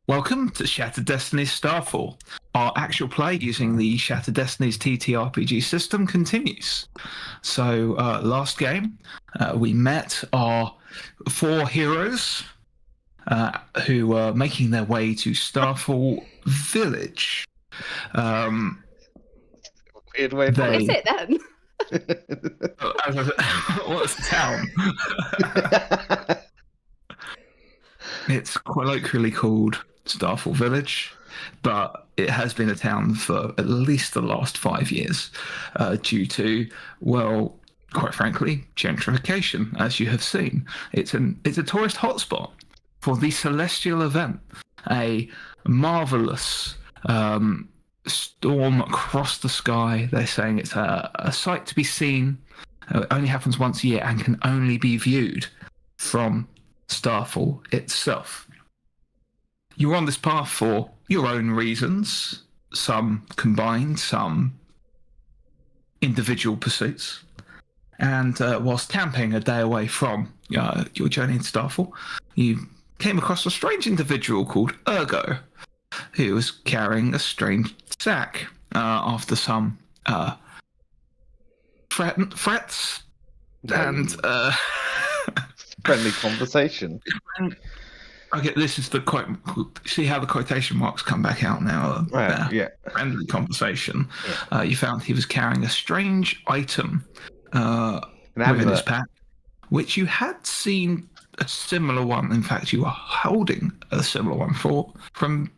Welcome to Shattered Destinies Starfall. Our actual play using the Shattered Destinies TTRPG system continues. So, last game, we met our 4 heroes who were making their way to Starfall Village. Weird way of What is it then? What's the town? It's colloquially called Starfall Village, but it has been a town for at least the last 5 years due to, well, quite frankly, gentrification, as you have seen. It's a tourist hotspot for the Celestial event, a marvelous storm across the sky. They're saying it's a sight to be seen. It only happens once a year and can only be viewed from Starfall itself. You're on this path for your own reasons, some combined, some individual pursuits. And whilst camping a day away from your journey into Starfall, you came across a strange individual called Ergo, who was carrying a strange sack after some threats and friendly conversation. Okay, this is the quote. See how the quotation marks come back out now? Right, yeah. Friendly conversation. Yeah. You found he was carrying a strange item within his pack, which you had seen a similar one. In fact, you were holding a similar one from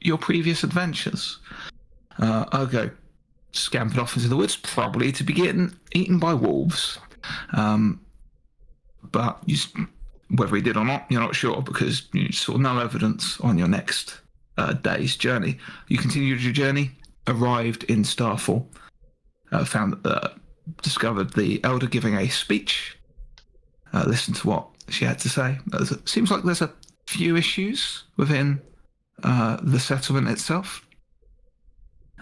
your previous adventures. Ergo scampered off into the woods, probably to be getting eaten by wolves. But whether he did or not, you're not sure because you saw no evidence on your next day's journey. You continued your journey, arrived in Starfall, discovered the Elder giving a speech, listened to what she had to say. It seems like there's a few issues within the settlement itself,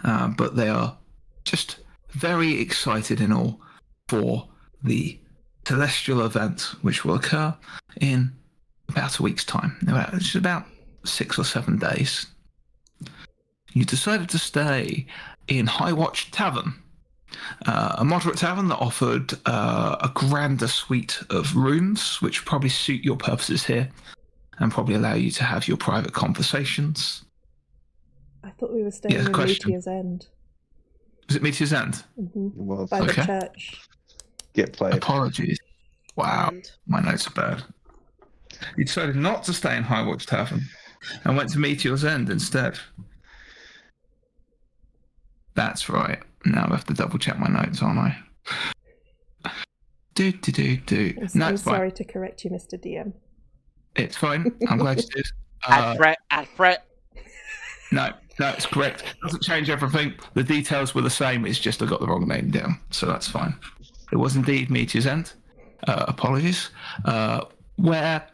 but they are just very excited in all for the celestial event, which will occur in about a week's time. It's about 6 or 7 days. You decided to stay in High Watch Tavern, a moderate tavern that offered a grander suite of rooms, which probably suit your purposes here and probably allow you to have your private conversations. I thought we were staying in Meteor's End. Was it Meteor's End? Mm-hmm. By the church. Get played. Apologies. Wow, my notes are bad. You decided not to stay in High Watch Tavern and went to Meteor's End instead. That's right. Now I have to double check my notes, aren't I? I'm sorry to correct you, Mr. DM. It's fine. I'm glad you did. At threat. No, it's correct. It doesn't change everything. The details were the same. It's just I got the wrong name down, so that's fine. It was indeed Meteor's End. Apologies. Where,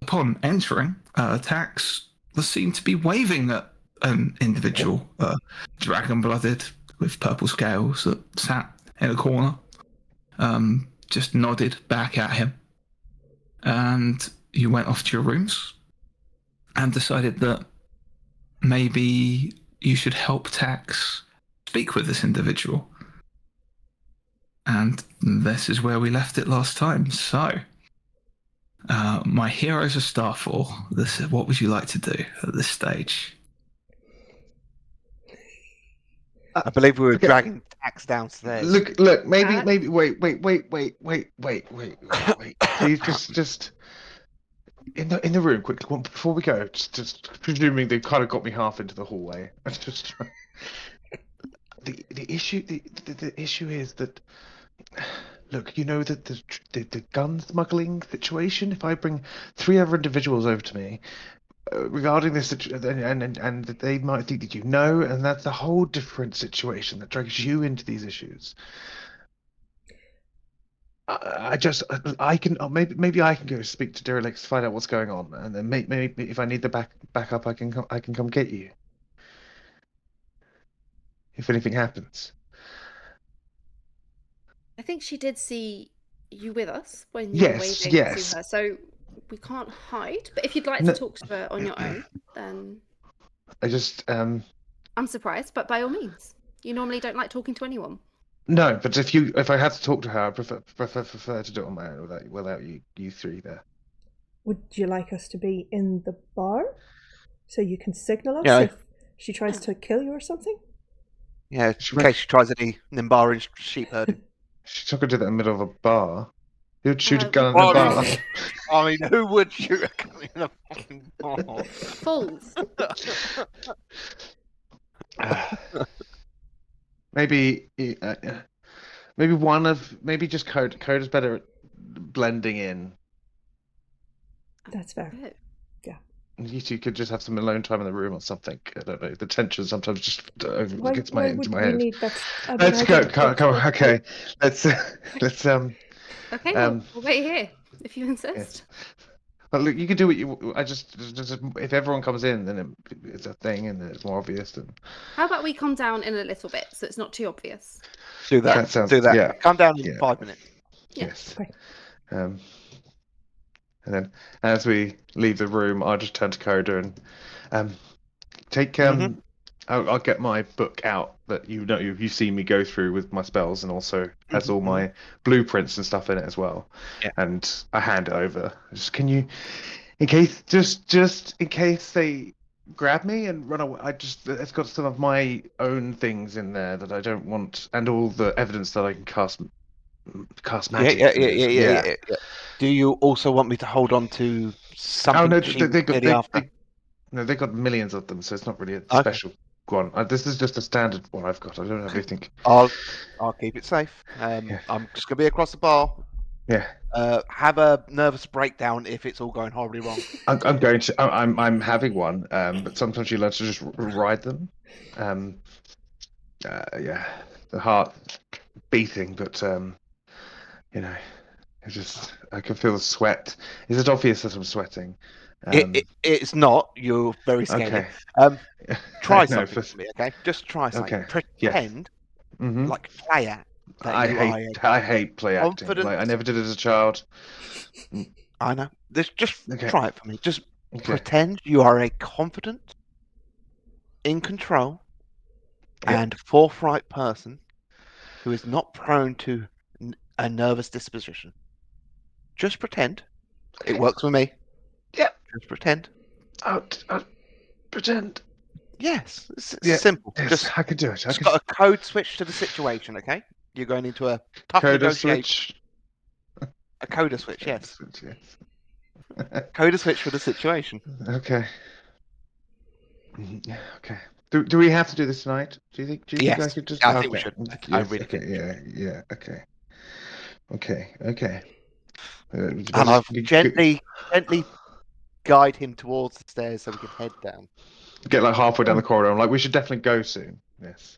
upon entering, Ptaxx was seen to be waving at an individual, dragon-blooded, with purple scales that sat in a corner, just nodded back at him. And you went off to your rooms and decided that maybe you should help Ptaxx speak with this individual. And this is where we left it last time. So, my heroes of Starfall, what would you like to do at this stage? I believe we were dragging Ptaxx downstairs. Look, maybe, wait. Please, just in the room, quickly, before we go, just presuming they kind of got me half into the hallway. Just the issue is that, look, you know that the gun smuggling situation. If I bring 3 other individuals over to me regarding this, and they might think that you know, and that's a whole different situation that drags you into these issues. Maybe I can go speak to Diralyx to find out what's going on, and then maybe if I need the backup, I can come get you if anything happens. I think she did see you with us when you were waving to her. So we can't hide. But if you'd like to talk to her on your own, then I just I'm surprised. But by all means, you normally don't like talking to anyone. no. But if I had to talk to her, I prefer to do it on my own without you three there. Would you like us to be in the bar so you can signal us Yeah. if she tries to kill you or something? Yeah, in case she tries any Nimbara sheep herding. She's not going to do that in the middle of a bar. Who'd shoot a gun in a bar? I mean, who would shoot a gun in a fucking bar? Fools. Maybe just Code. Code is better at blending in. That's fair. Good. Yeah. You two could just have some alone time in the room or something. I don't know. The tension sometimes just gets Why into would my we head. need that? Let's go. Come on. Okay. Let's Okay, we'll wait here if you insist. Yes. Well, look, you can do what you. I just if everyone comes in, then it's a thing, and it's more obvious. And How about we calm down in a little bit so it's not too obvious? Do that. Do that. Yeah. Come down in 5 minutes. Yeah. Yes. Okay. And then as we leave the room, I'll just turn to Coda and take I'll get my book out that you've seen me go through with my spells, and also has all my blueprints and stuff in it as well. Yeah. And I hand it over. Can you, in case they grab me and run away? It's got some of my own things in there that I don't want, and all the evidence that I can cast magic. Yeah. Do you also want me to hold on to something? Oh no, they got millions of them, so it's not really a special one. This is just a standard one I've got. I don't have anything. I'll keep it safe. I'm just gonna be across the bar. Yeah. Have a nervous breakdown if it's all going horribly wrong. I'm having one. But sometimes you learn to just ride them. The heart beating, but I can feel the sweat. Is it obvious that I'm sweating? It's not. You're very scared. Okay. Try something for me, okay? Just try something. Okay. Pretend, like play act. I hate play acting. Like, I never did it as a child. I know. Just try it for me. Just pretend you are a confident, in control, and forthright person who is not prone to a nervous disposition. Just pretend. It works with me. Yeah. Just pretend. I'll pretend. Yes. It's simple. Yes, I can do it. Got a code switch to the situation, okay? You're going into a tough negotiation. A coda switch, yes. Coda switch for the situation. Okay. Okay. Do we have to do this tonight? Do you think I could just? I think we should. I really think. Yeah. Okay. And I'll gently guide him towards the stairs so we can head down. Get like halfway down the corridor. I'm like, we should definitely go soon. Yes.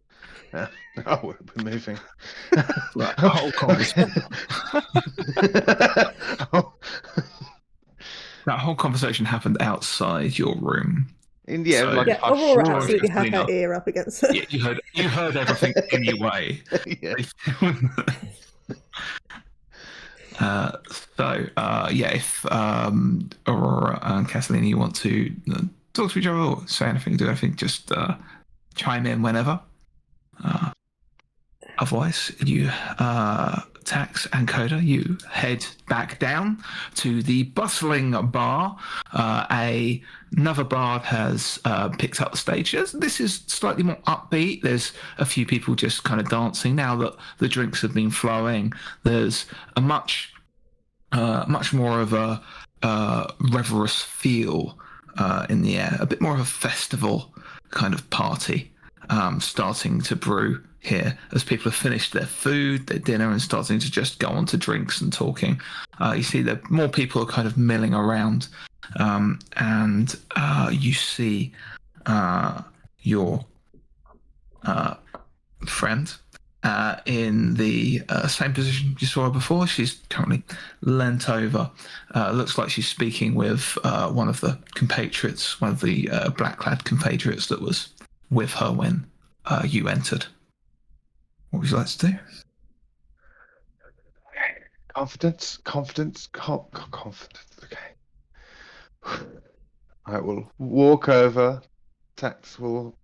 We're moving. Right, the whole conversation. That whole conversation happened outside your room. Aurora absolutely had her ear up against it. Yeah, you heard everything anyway. Yeah. If Aurora and Kathleen, you want to talk to each other or say anything, do anything, just chime in whenever. Otherwise, you, Ptaxx and Coda, you head back down to the bustling bar. Another bard has picked up the stage. This is slightly more upbeat. There's a few people just kind of dancing now that the drinks have been flowing. There's a much more of a reverous feel in the air, a bit more of a festival kind of party starting to brew here as people have finished their food, their dinner, and starting to just go on to drinks and talking. You see that more people are kind of milling around, and you see your friend in the same position you saw her before. She's currently leant over. Looks like she's speaking with one of the compatriots, one of the black-clad compatriots that was with her when you entered. What would you like to do? Confidence. Okay. I will walk over. Ptaxx will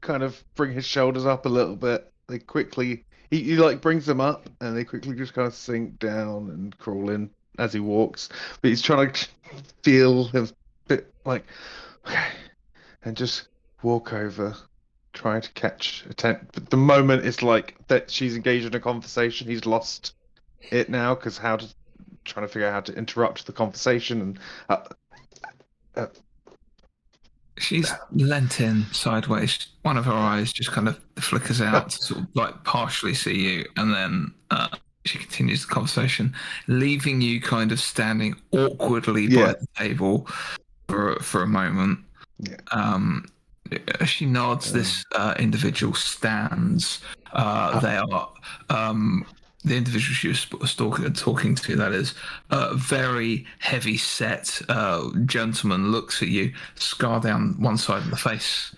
kind of bring his shoulders up a little bit. They quickly, he like brings them up, and they quickly just kind of sink down and crawl in as he walks. But he's trying to feel him bit like, okay, and just walk over, trying to catch attention. But the moment it's like that she's engaged in a conversation, he's lost it now because trying to figure out how to interrupt the conversation and. She's leant in sideways. One of her eyes just kind of flickers out to sort of like partially see you, and then she continues the conversation, leaving you kind of standing awkwardly by the table for a moment. Yeah. She nods. This individual stands. They are the individual she was talking to. That is very heavy set gentleman. Looks at you, scar down one side of the face.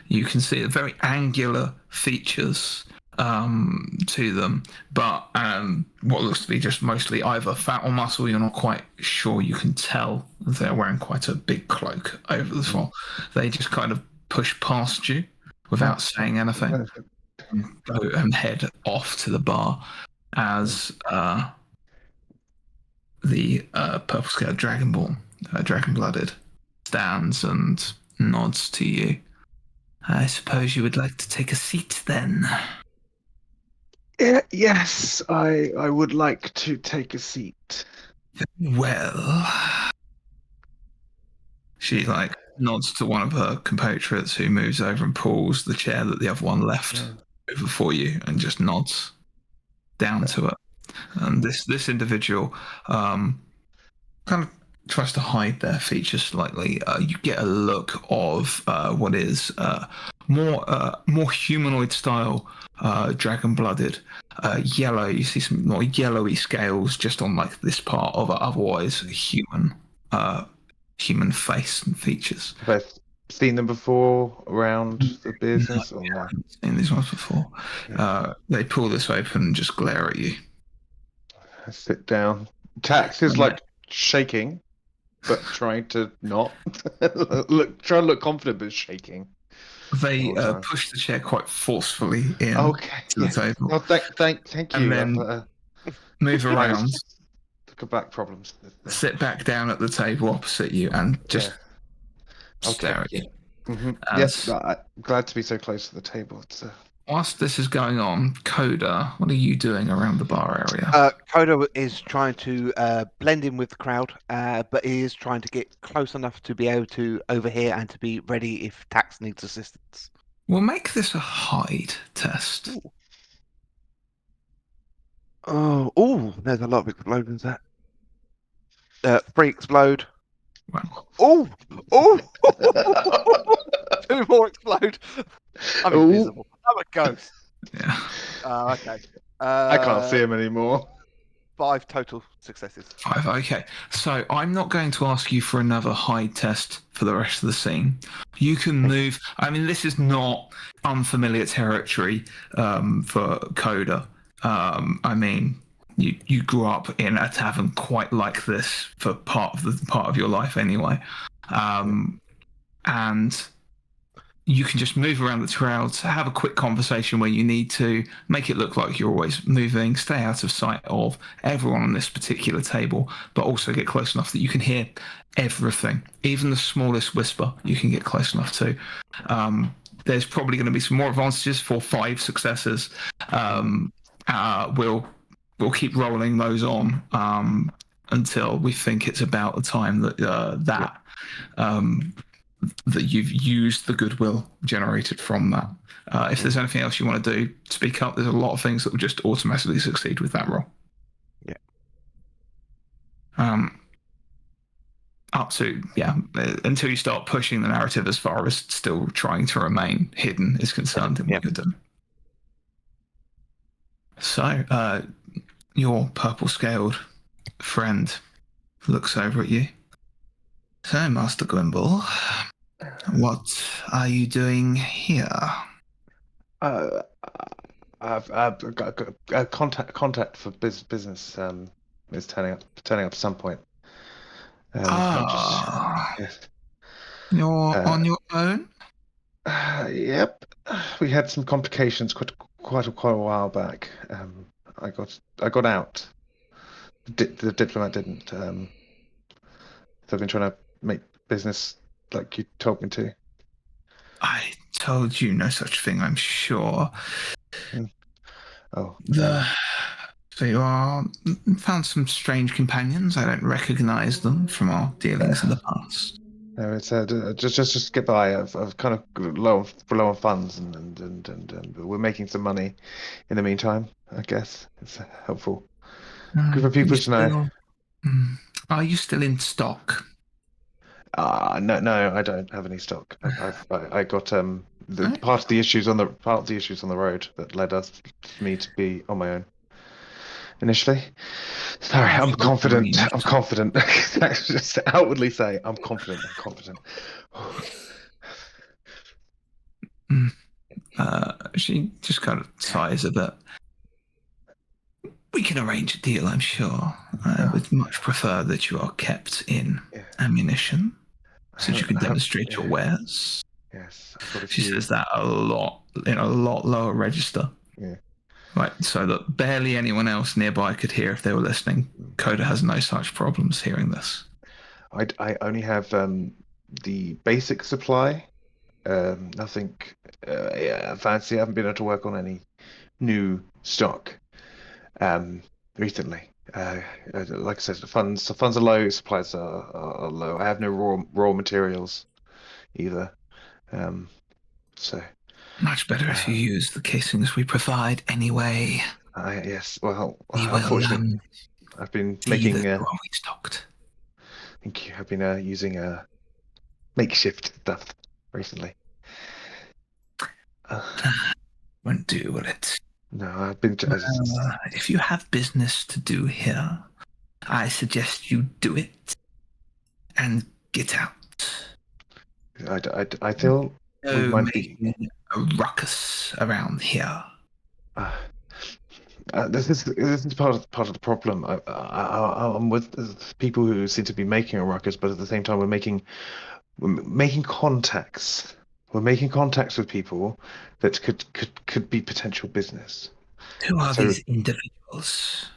You can see very angular features to them, but what looks to be just mostly either fat or muscle. You're not quite sure. You can tell they're wearing quite a big cloak over the fall. They just kind of push past you without saying anything and go and head off to the bar as the purple-scaled dragonborn, dragon-blooded, stands and nods to you. I suppose you would like to take a seat then. Yes, I would like to take a seat. Well, she like nods to one of her compatriots who moves over and pulls the chair that the other one left over for you and just nods down to it. And this individual kind of tries to hide their features slightly. You get a look of what is more humanoid style, dragon-blooded, yellow. You see some more yellowy scales just on like this part of an otherwise human face and features. Have I seen them before around the business? No, I haven't seen these ones before. They pull this open and just glare at you. I sit down. Ptaxx is like shaking, but trying to not trying to look confident, but shaking. They push the chair quite forcefully in to the table. Oh, thank you. And then move around. Look at back problems. Sit back down at the table opposite you and just stare at you. Mm-hmm. Yes, I'm glad to be so close to the table. Whilst this is going on, Coda, what are you doing around the bar area? Coda is trying to blend in with the crowd, but he is trying to get close enough to be able to overhear and to be ready if Ptaxx needs assistance. We'll make this a hide test. Oh, there's a lot of explosions there. 3 explode. Wow. Oh! 2 more explode. I'm invisible. I'm a ghost. Yeah. Okay. I can't see him anymore. 5 total successes. 5, okay. So I'm not going to ask you for another hide test for the rest of the scene. You can move. I mean, this is not unfamiliar territory for Coda. I mean, you grew up in a tavern quite like this for part of your life anyway, and you can just move around the crowds, have a quick conversation where you need to, make it look like you're always moving, stay out of sight of everyone on this particular table, but also get close enough that you can hear everything, even the smallest whisper. You can get close enough to. There's probably going to be some more advantages for 5 successes. We'll keep rolling those on until we think it's about the time that that you've used the goodwill generated from that. If there's anything else you want to do, speak up. There's a lot of things that will just automatically succeed with that roll. Yeah. Up to until you start pushing the narrative as far as still trying to remain hidden is concerned in what you're doing. So, your purple-scaled friend looks over at you. So, Master Gwimble, what are you doing here? I've got a contact for business. Is turning up at some point. Not just yes. You're on your own? Yep. We had some complications quite a while back. I got out. The diplomat didn't. So I've been trying to make business like you told me to. I told you no such thing, I'm sure. Oh. So you found some strange companions. I don't recognize them from our dealings in the past. No, it's just get by. I've kind of low on funds, and we're making some money in the meantime. I guess it's helpful. Group of people to know. Are you still in stock? No, I don't have any stock. I got the part of the issues on the road that led me to be on my own initially. Sorry, I'm confident. I'm confident. Just outwardly say I'm confident. I'm confident. She just kind of sighs a bit. We can arrange a deal, I'm sure. I would much prefer that you are kept in ammunition, so that you can demonstrate your wares. Yes, I've got a She few. says that a lot lower register. Yeah. Right, so that barely anyone else nearby could hear if they were listening. Coda has no such problems hearing this. I only have the basic supply. Nothing fancy. I haven't been able to work on any new stock recently. Like I said, the funds are low, supplies are low. I have no raw materials either. So much better if you use the casings we provide anyway. Yes. Well, we unfortunately, I've been making. Stocked. Thank you. I've been using makeshift stuff recently. Won't do, will it? No, I've been. If you have business to do here, I suggest you do it and get out. I feel we might be a ruckus around here. This is part of the problem. I'm with people who seem to be making a ruckus, but at the same time, we're making contacts. We're making contacts with people that could be potential business. Who are these individuals?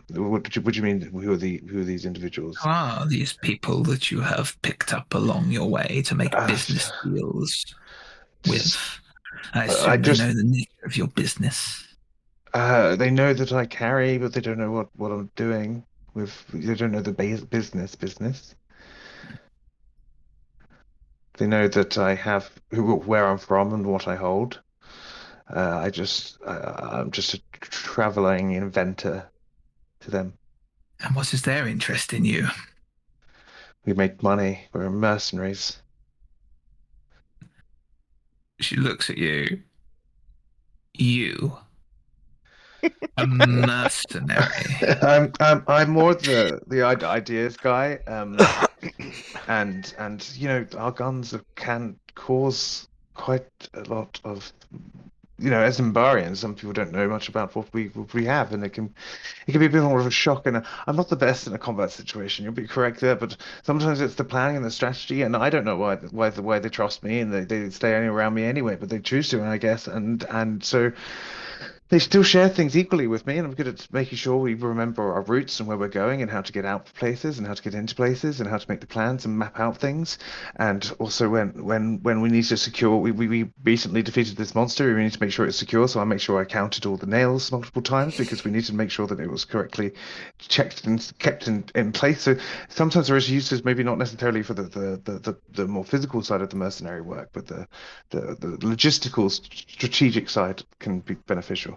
What do you mean? Who are these individuals? Who are these people that you have picked up along your way to make business deals with? I assume they know the nature of your business. They know that I carry, but they don't know what I'm doing. They don't know the business. They know that I have where I'm from and what I hold. I'm just a traveling inventor to them. And what is their interest in you? We make money. We're mercenaries. She looks at you. You. A mercenary. I'm more the ideas guy. And you know, our guns can cause quite a lot of, you know, as Zimbarians, some people don't know much about what we have, and it can be a bit more of a shock. And I'm not the best in a combat situation. You'll be correct there, but sometimes it's the planning and the strategy, and I don't know why they trust me and they stay around me anyway, but they choose to, I guess, and so. They still share things equally with me, and I'm good at making sure we remember our routes and where we're going and how to get out of places and how to get into places and how to make the plans and map out things. And also when we need to secure, we recently defeated this monster. We need to make sure it's secure, so I make sure I counted all the nails multiple times because we need to make sure that it was correctly checked and kept in place. So sometimes there is uses, maybe not necessarily for the more physical side of the mercenary work, but the logistical, strategic side can be beneficial.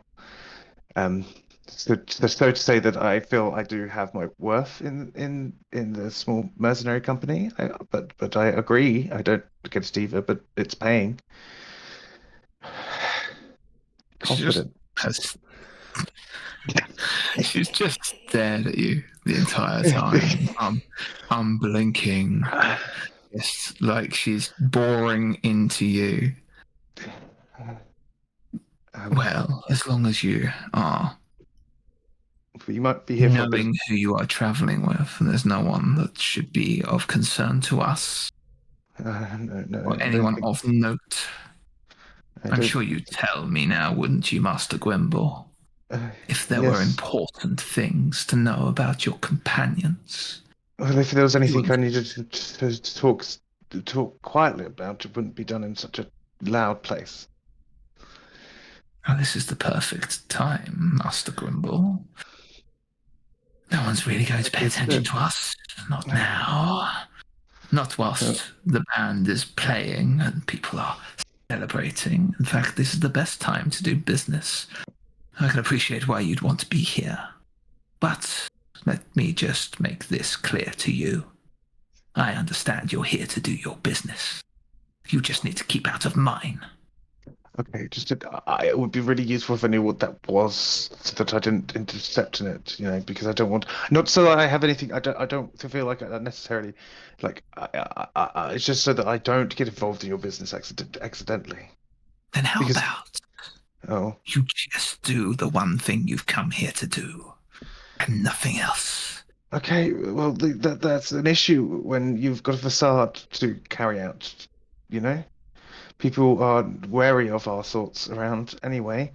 So to say that I feel I do have my worth in the small mercenary company, but I agree. I don't get Steva, but it's paying. Confident. She's just stared at you the entire time, unblinking. It's like she's boring into you. Well, as long as you are You might be here for a bit. Knowing who you are traveling with, and there's no one that should be of concern to us No, or anyone of note. I'm don't- sure you'd tell me now, wouldn't you, Master Gwimble? If there were yes. important things to know about your companions. Well, if there was anything would- I needed to talk quietly about, it wouldn't be done in such a loud place. Oh, this is the perfect time, Master Gwimble. No one's really going to pay attention to us. Not now. Not whilst the band is playing and people are celebrating. In fact, this is the best time to do business. I can appreciate why you'd want to be here. But let me just make this clear to you. I understand you're here to do your business. You just need to keep out of mine. Okay, it would be really useful if I knew what that was, so that I didn't intercept in it. Because I don't want, not so that I have anything. I don't feel like I necessarily, like, it's just so that I don't get involved in your business accidentally. Then how about Oh, you just do the one thing you've come here to do, and nothing else? okay. Well, that's an issue when you've got a facade to carry out. People are wary of our sorts around anyway,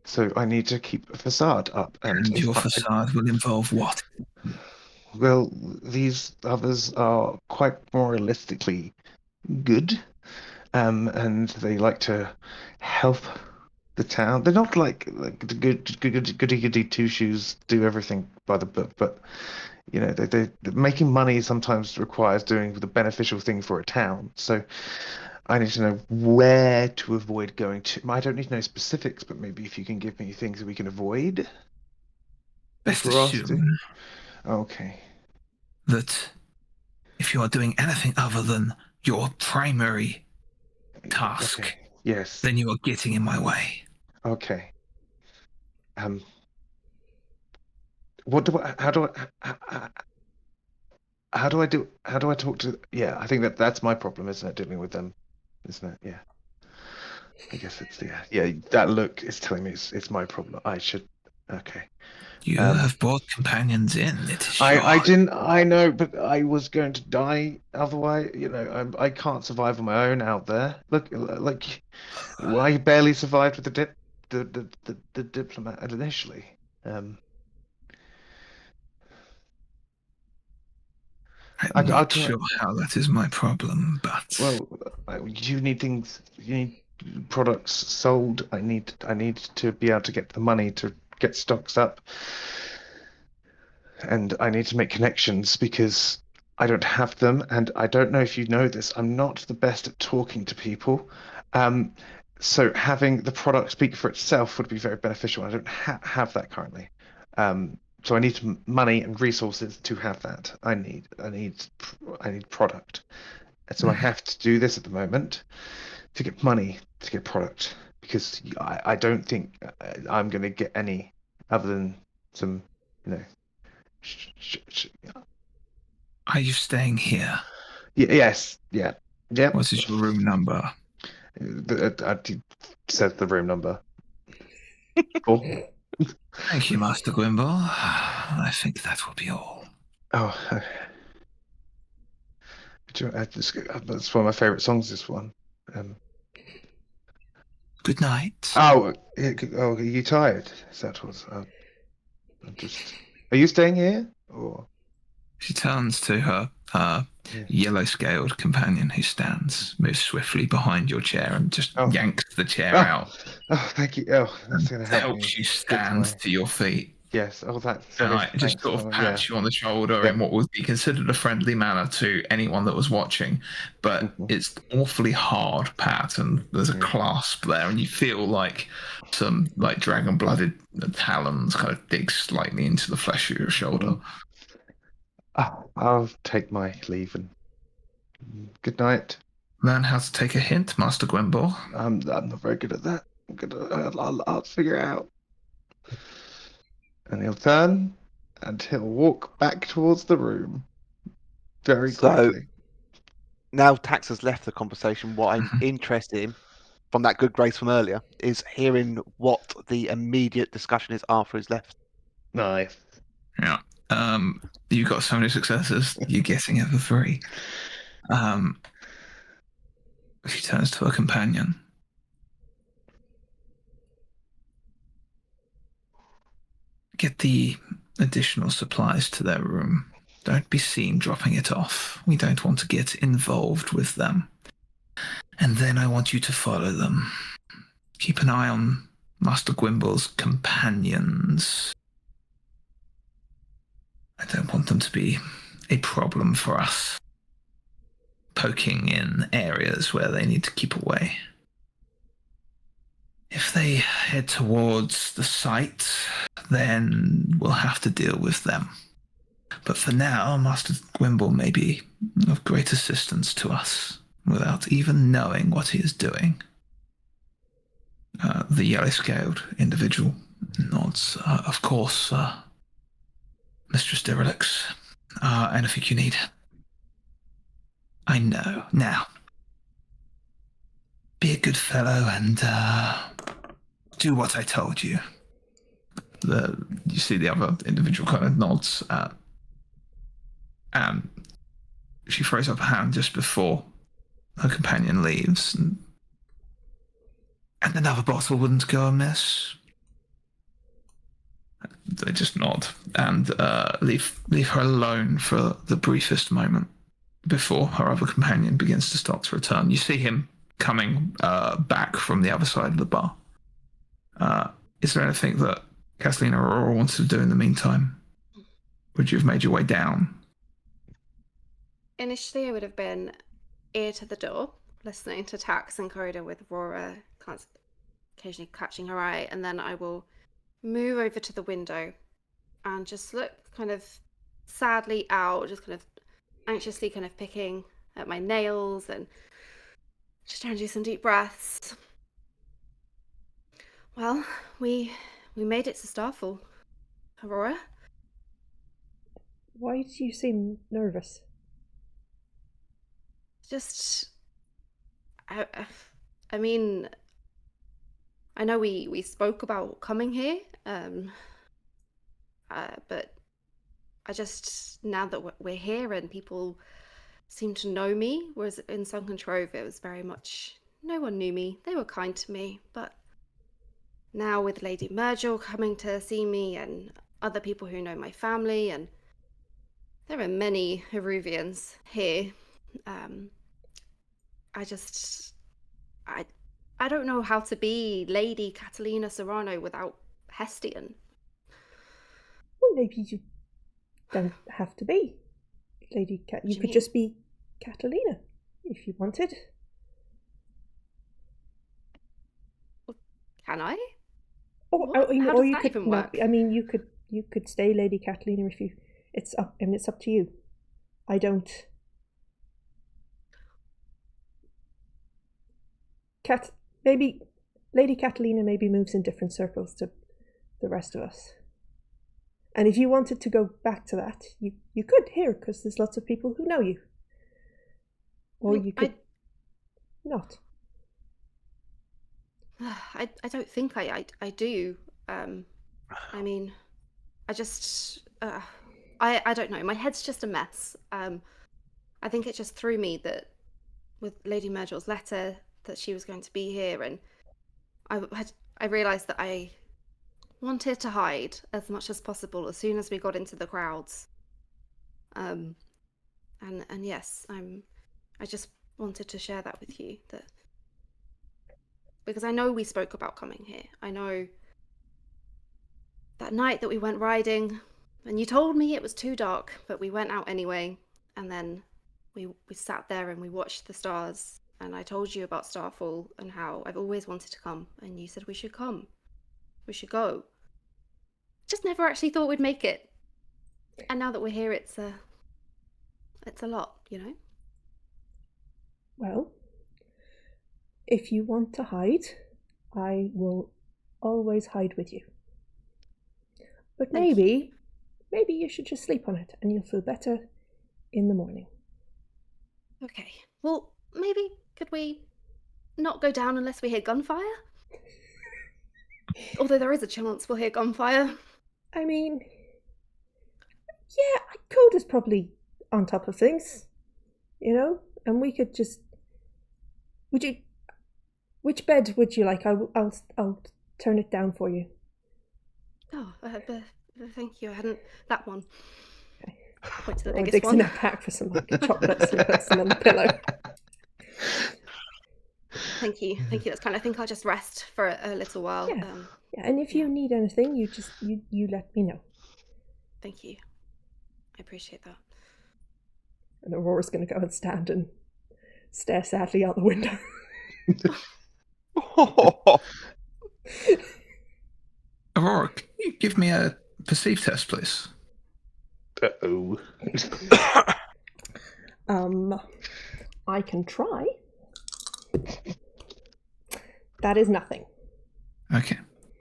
so I need to keep a facade up. And your facade will involve what? Well, these others are quite moralistically good, and they like to help the town. They're not like the goody two shoes do everything by the book, but they making money sometimes requires doing the beneficial thing for a town. So I need to know where to avoid going to. I don't need to know specifics, but maybe if you can give me things that we can avoid. Best assume Okay. that if you are doing anything other than your primary task, Okay. Yes. then you are getting in my way. Okay. What do I? How do I talk to? Yeah, I think that's my problem, isn't it? Dealing with them, isn't it? Yeah. I guess it's yeah. That look is telling me it's my problem. I should. Okay. You have brought companions in. It is I didn't. I know, but I was going to die otherwise. I can't survive on my own out there. Look, like, I barely survived with the diplomat initially. I'm not sure how that is my problem, but you need things. You need products sold. I need to be able to get the money to get stocks up, and I need to make connections because I don't have them, and I don't know if you know this. I'm not the best at talking to people. So having the product speak for itself would be very beneficial. I don't have that currently. So I need money and resources to have that. I need product. And so I have to do this at the moment to get money to get product, because I don't think I'm going to get any other than some, Are you staying here? Yes. Yeah. Yep. What is your room number? I said the room number. 4. Thank you, Master Gwimble. I think that will be all. Oh, that's one of my favorite songs. This one. Good night. Oh, are you tired? Is that what? I'm just. Are you staying here, or? She turns to her yellow-scaled companion who moves swiftly behind your chair and just yanks the chair out. Oh, thank you. Oh, that's going to help me. Helps you stand to your feet. Yes. Oh, that's. Just sort of pats you on the shoulder in what would be considered a friendly manner to anyone that was watching, but it's awfully hard pat, and there's a clasp there, and you feel like some dragon-blooded talons kind of dig slightly into the flesh of your shoulder. I'll take my leave and good night. Learn how to take a hint, Master Gwimble. I'm not very good at that. I'll figure it out. And he'll turn and he'll walk back towards the room very quickly. Now Ptaxx has left the conversation. What I'm interested in from that good grace from earlier is hearing what the immediate discussion is after he's left. Nice. Yeah. You got so many successes. You're getting it for free. She turns to her companion. Get the additional supplies to their room. Don't be seen dropping it off. We don't want to get involved with them. And then I want you to follow them. Keep an eye on Master Gwimble's companions. I don't want them to be a problem for us, poking in areas where they need to keep away. If they head towards the site, then we'll have to deal with them. But for now, Master Gwimble may be of great assistance to us without even knowing what he is doing. The yellow-scaled individual nods. Of course, Mistress Diralyx. Anything you need. I know. Now, be a good fellow and do what I told you. You see the other individual kind of nods. And she throws up her hand just before her companion leaves. And another bottle wouldn't go amiss. They just nod and leave her alone for the briefest moment before her other companion begins to start to return. You see him coming back from the other side of the bar. Is there anything that Kathleen or Aurora wants to do in the meantime? Would you have made your way down? Initially, I would have been ear to the door, listening to Ptaxx and corridor with Aurora occasionally catching her eye, and then I will move over to the window and just look kind of sadly out, just kind of anxiously kind of picking at my nails and just trying to do some deep breaths. Well, we made it to Starfall. Aurora? Why do you seem nervous? Just, I mean, I know we spoke about coming here, but I just, now that we're here and people seem to know me, whereas in Sunken Trove it was very much, no one knew me, they were kind to me, but now with Lady Myrtle coming to see me and other people who know my family, and there are many Heruvians here, I don't know how to be Lady Catalina Serrano without Hestian. Well, maybe you don't have to be Lady Cat. You could just be Catalina if you wanted. Can I? Or How you does that could even work? I mean, you could stay Lady Catalina if you. It's up to you. I don't. Maybe Lady Catalina maybe moves in different circles to the rest of us. And if you wanted to go back to that, you could here, because there's lots of people who know you. Or you could not. I don't think I do. I mean, I just I don't know. My head's just a mess. I think it just threw me that with Lady Myrtle's letter that she was going to be here, and I realised that I wanted to hide as much as possible as soon as we got into the crowds. And yes, I just wanted to share that with you, that because I know we spoke about coming here. I know that night that we went riding, and you told me it was too dark, but we went out anyway, and then we sat there and we watched the stars, and I told you about Starfall and how I've always wanted to come, and you said we should come. We should go. Just never actually thought we'd make it. And now that we're here, it's a lot, you know? Well, if you want to hide, I will always hide with you. But maybe you should just sleep on it and you'll feel better in the morning. Okay. Well, maybe could we not go down unless we hear gunfire? Although there is a chance we'll hear gunfire. I mean, yeah, Coda's probably on top of things, and we could just. Would you? Which bed would you like? I'll turn it down for you. Oh, thank you. I hadn't that one. Okay. Point to the Or biggest digs one. in a pack for some chocolates and puts them on the pillow. Thank you. That's kind. I think I'll just rest for a little while. Yeah. And if you need anything, you just you let me know. Thank you. I appreciate that. And Aurora's going to go and stand and stare sadly out the window. Aurora, can you give me a perceive test, please? Uh-oh. I can try. That is nothing. Okay.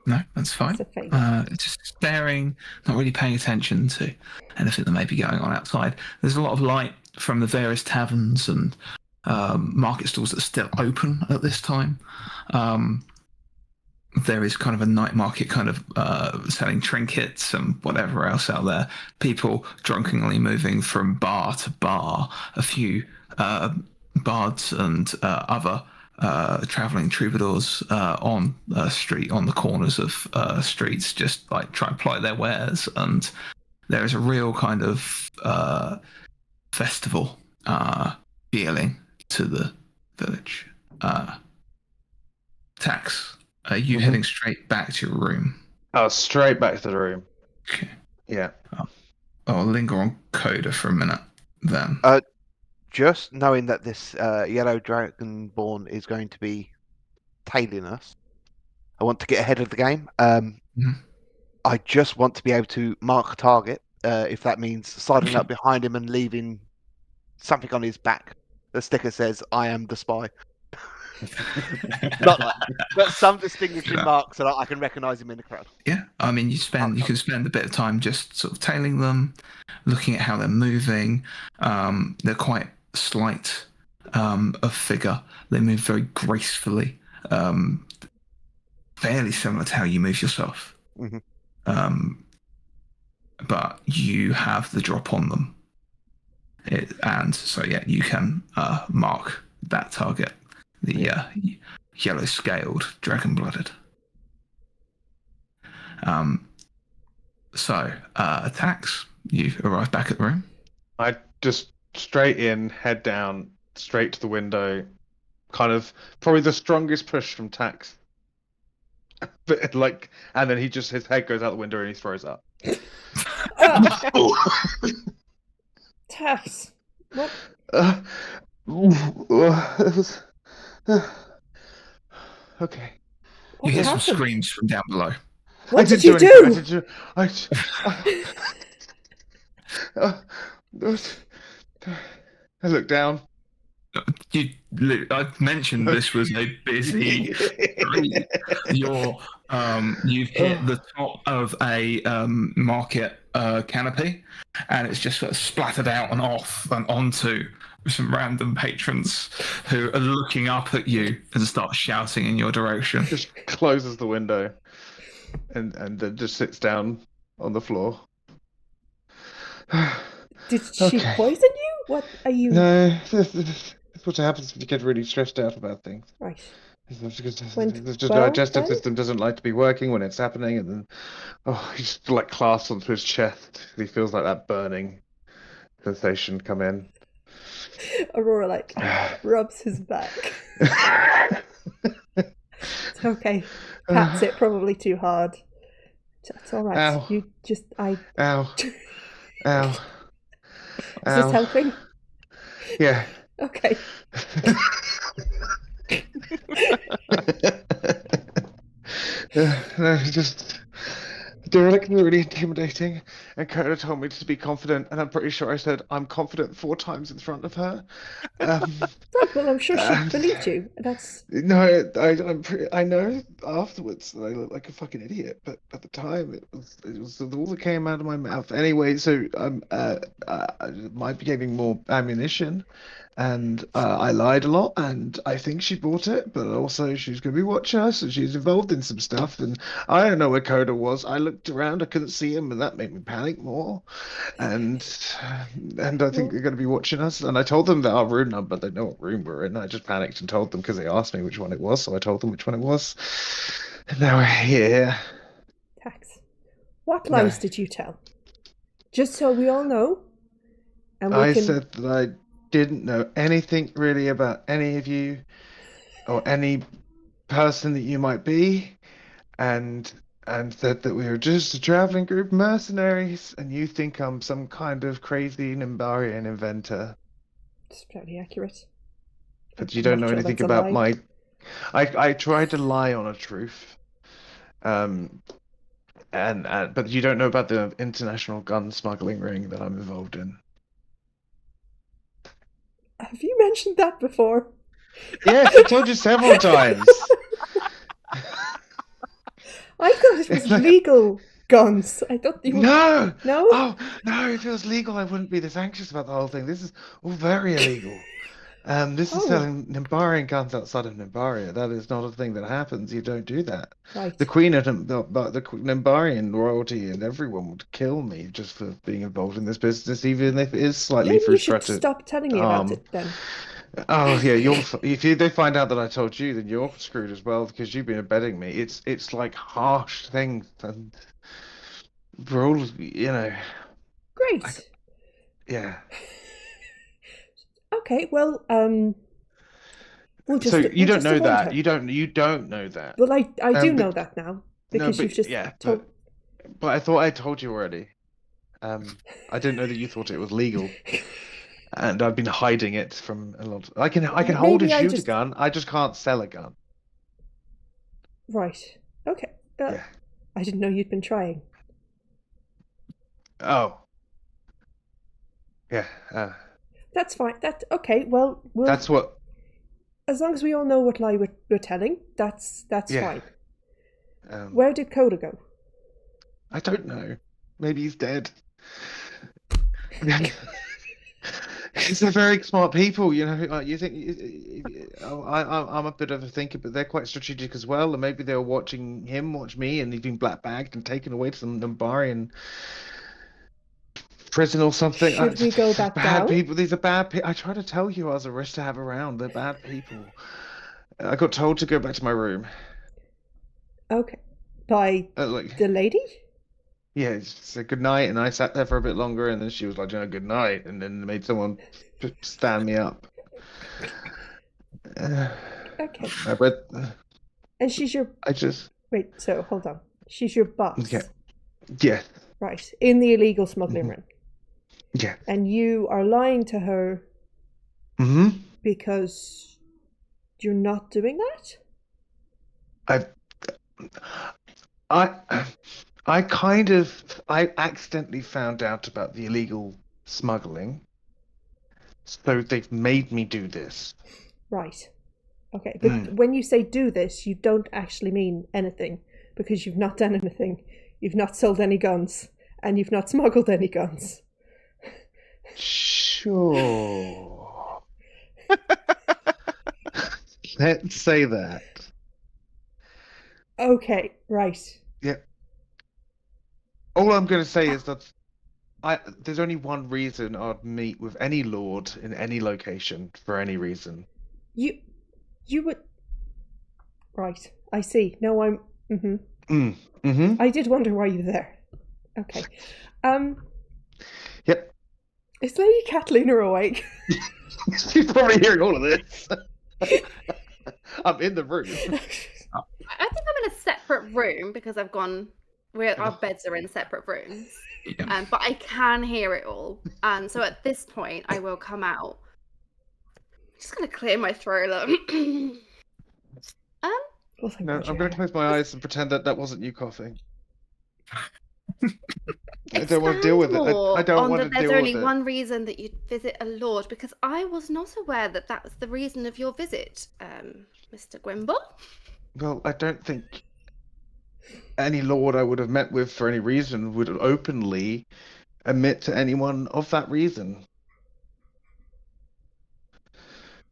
No, that's fine. It's a failure. Just staring, not really paying attention to anything that may be going on outside. There's a lot of light from the various taverns and market stalls that are still open at this time. There is kind of a night market kind of selling trinkets and whatever else out there. People drunkenly moving from bar to bar. A few bards and other traveling troubadours on street, on the corners of streets, just like try and ply their wares. And there is a real kind of festival feeling to the village. Ptaxx, are you heading straight back to your room? Oh, straight back to the room. Okay. Yeah. I'll linger on Coda for a minute then. Just knowing that this yellow dragonborn is going to be tailing us, I want to get ahead of the game. I just want to be able to mark a target, if that means sliding up behind him and leaving something on his back. The sticker says, "I am the spy." Not like that, but some distinguishing marks so that I can recognise him in the crowd. Yeah, I mean, you can spend a bit of time just sort of tailing them, looking at how they're moving. They're quite slight of figure. They move very gracefully, fairly similar to how you move yourself. But you have the drop on them, and so yeah, you can mark that target. The yellow scaled dragon-blooded. So, Ptaxx, you've arrived back at the room. I just straight in, head down, straight to the window. Kind of probably the strongest push from Ptaxx. But and then his head goes out the window and he throws up. Ptaxx, what? Okay. You hear some screams from down below. What did you do? I looked down. I mentioned this was a busy street. You've hit the top of a market canopy, and it's just sort of splattered out and off and onto some random patrons who are looking up at you and start shouting in your direction. Just closes the window and then just sits down on the floor. Did she poison you? What are you? No, that's what happens when you get really stressed out about things. Right. The digestive system doesn't like to be working when it's happening, and then he just clasps onto his chest. He feels like that burning sensation come in. Aurora rubs his back. It's okay. Pats it probably too hard. It's all right. Ow. You just Ow. Ow. Is this helping? Yeah. Okay. No, just Diralyx is really intimidating, and Coda told me to be confident, and I'm pretty sure I said I'm confident 4 times in front of her. Well, I'm sure she believed you. That's no, I know afterwards that I look like a fucking idiot, but at the time it was all that came out of my mouth. Anyway, so might be giving more ammunition. And I lied a lot, and I think she bought it, but also she's going to be watching us, and she's involved in some stuff, and I don't know where Coda was. I looked looked around, I couldn't see them, and that made me panic more. And I think they're going to be watching us. And I told them that our room number, they know what room we're in. I just panicked and told them because they asked me which one it was, so I told them which one it was. And now we're here. Ptaxx, what lies did you tell? Just so we all know. And I said that I didn't know anything really about any of you or any person that you might be, and said that we were just a traveling group of mercenaries, and you think I'm some kind of crazy Nimbarian inventor. It's fairly accurate. But you don't know anything about my... I tried to lie on a truth. But you don't know about the international gun smuggling ring that I'm involved in. Have you mentioned that before? Yes, I told you several times. I thought it was legal guns. I thought you were... No! No? Oh, no, if it was legal, I wouldn't be this anxious about the whole thing. This is all very illegal. This is selling Nimbarian guns outside of Nimbaria. That is not a thing that happens. You don't do that. Right. The Queen of the Nimbarian royalty and everyone would kill me just for being involved in this business, even if it is slightly Maybe through you should threat. stop telling me about it then. Oh yeah, if they find out that I told you, then you're screwed as well because you've been abetting me. It's like harsh things, and we're all, Great. Yeah. Okay, well, we'll just. So you don't know that. Her. You don't know that. Well, I do know that now because you've just told. But I thought I told you already. I didn't know that you thought it was legal. And I've been hiding it from a lot. I can hold and shoot a gun. I just can't sell a gun. Right. Okay. Yeah. I didn't know you'd been trying. Oh. Yeah. That's fine. Okay. Well, that's what. As long as we all know what lie we're telling, that's fine. Where did Coda go? I don't know. Maybe he's dead. They're very smart people, you think I'm a bit of a thinker, but they're quite strategic as well, and maybe they were watching him watch me, and he's been black bagged and taken away to some Nimbarian prison or something. Should we go back bad down? People. These are bad people. I try to tell you I was a risk to have around. They're bad people. I got told to go back to my room. Okay. By the lady? Yeah, she said good night, and I sat there for a bit longer, and then she was like, good night, and then made someone stand me up. Okay. And she's your... Wait, so hold on. She's your boss? Okay. Yeah. Right, in the illegal smuggling ring. Yeah. And you are lying to her because you're not doing that? I accidentally found out about the illegal smuggling, so they've made me do this. Right. Okay, but when you say do this, you don't actually mean anything, because you've not done anything. You've not sold any guns, and you've not smuggled any guns. Sure. Let's say that. Okay, right. Yeah. All I'm going to say is that there's only one reason I'd meet with any lord in any location for any reason. You would... Right, I see. No, I'm... I did wonder why you were there. Okay. Yep. Is Lady Catalina awake? She's probably hearing all of this. I'm in the room. I think I'm in a separate room because I've gone... Our beds are in separate rooms. Yeah. But I can hear it all. And so at this point, I will come out. I'm just going to clear my throat a little. No, I'm going to close my eyes and pretend that wasn't you coughing. I don't want to deal with it. I don't want to deal with it. There's only one reason that you'd visit a lord, because I was not aware that that was the reason of your visit, Mr. Gwimble. Well, I don't think any lord I would have met with for any reason would openly admit to anyone of that reason.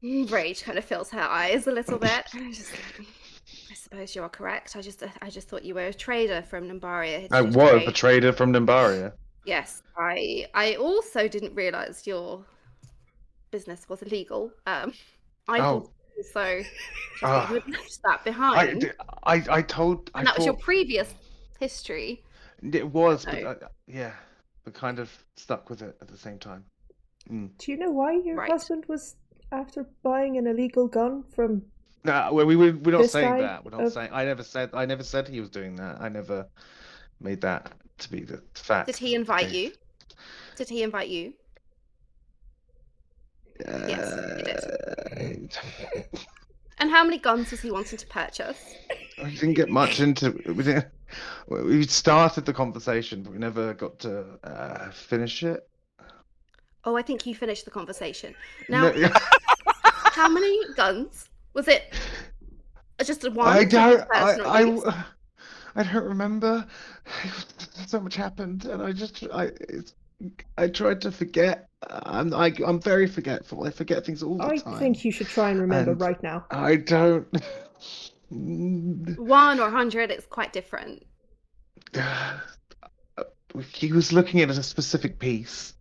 Rage kind of fills her eyes a little bit. I suppose you're correct. I just thought you were a trader from Nimbaria. I was a trader from Nimbaria. Yes, I also didn't realise your business was illegal. I thought so. You had left that behind. I told. And that was your previous history. It was, but yeah, but kind of stuck with it at the same time. Do you know why your husband was after buying an illegal gun from? No, we're not saying guy that. We're not saying. I never said he was doing that. I never made that to be the fact. Did he invite you? Did he invite you? Yes, he did. And how many guns was he wanting to purchase? We didn't get much into. We started the conversation, but we never got to finish it. Oh, I think you finished the conversation. Now, how many guns? Was it just a one? I don't remember. So much happened, and I tried to forget. I'm very forgetful. I forget things all the time. I think you should try and remember right now. I don't. 1 or 100, it's quite different. He was looking at a specific piece.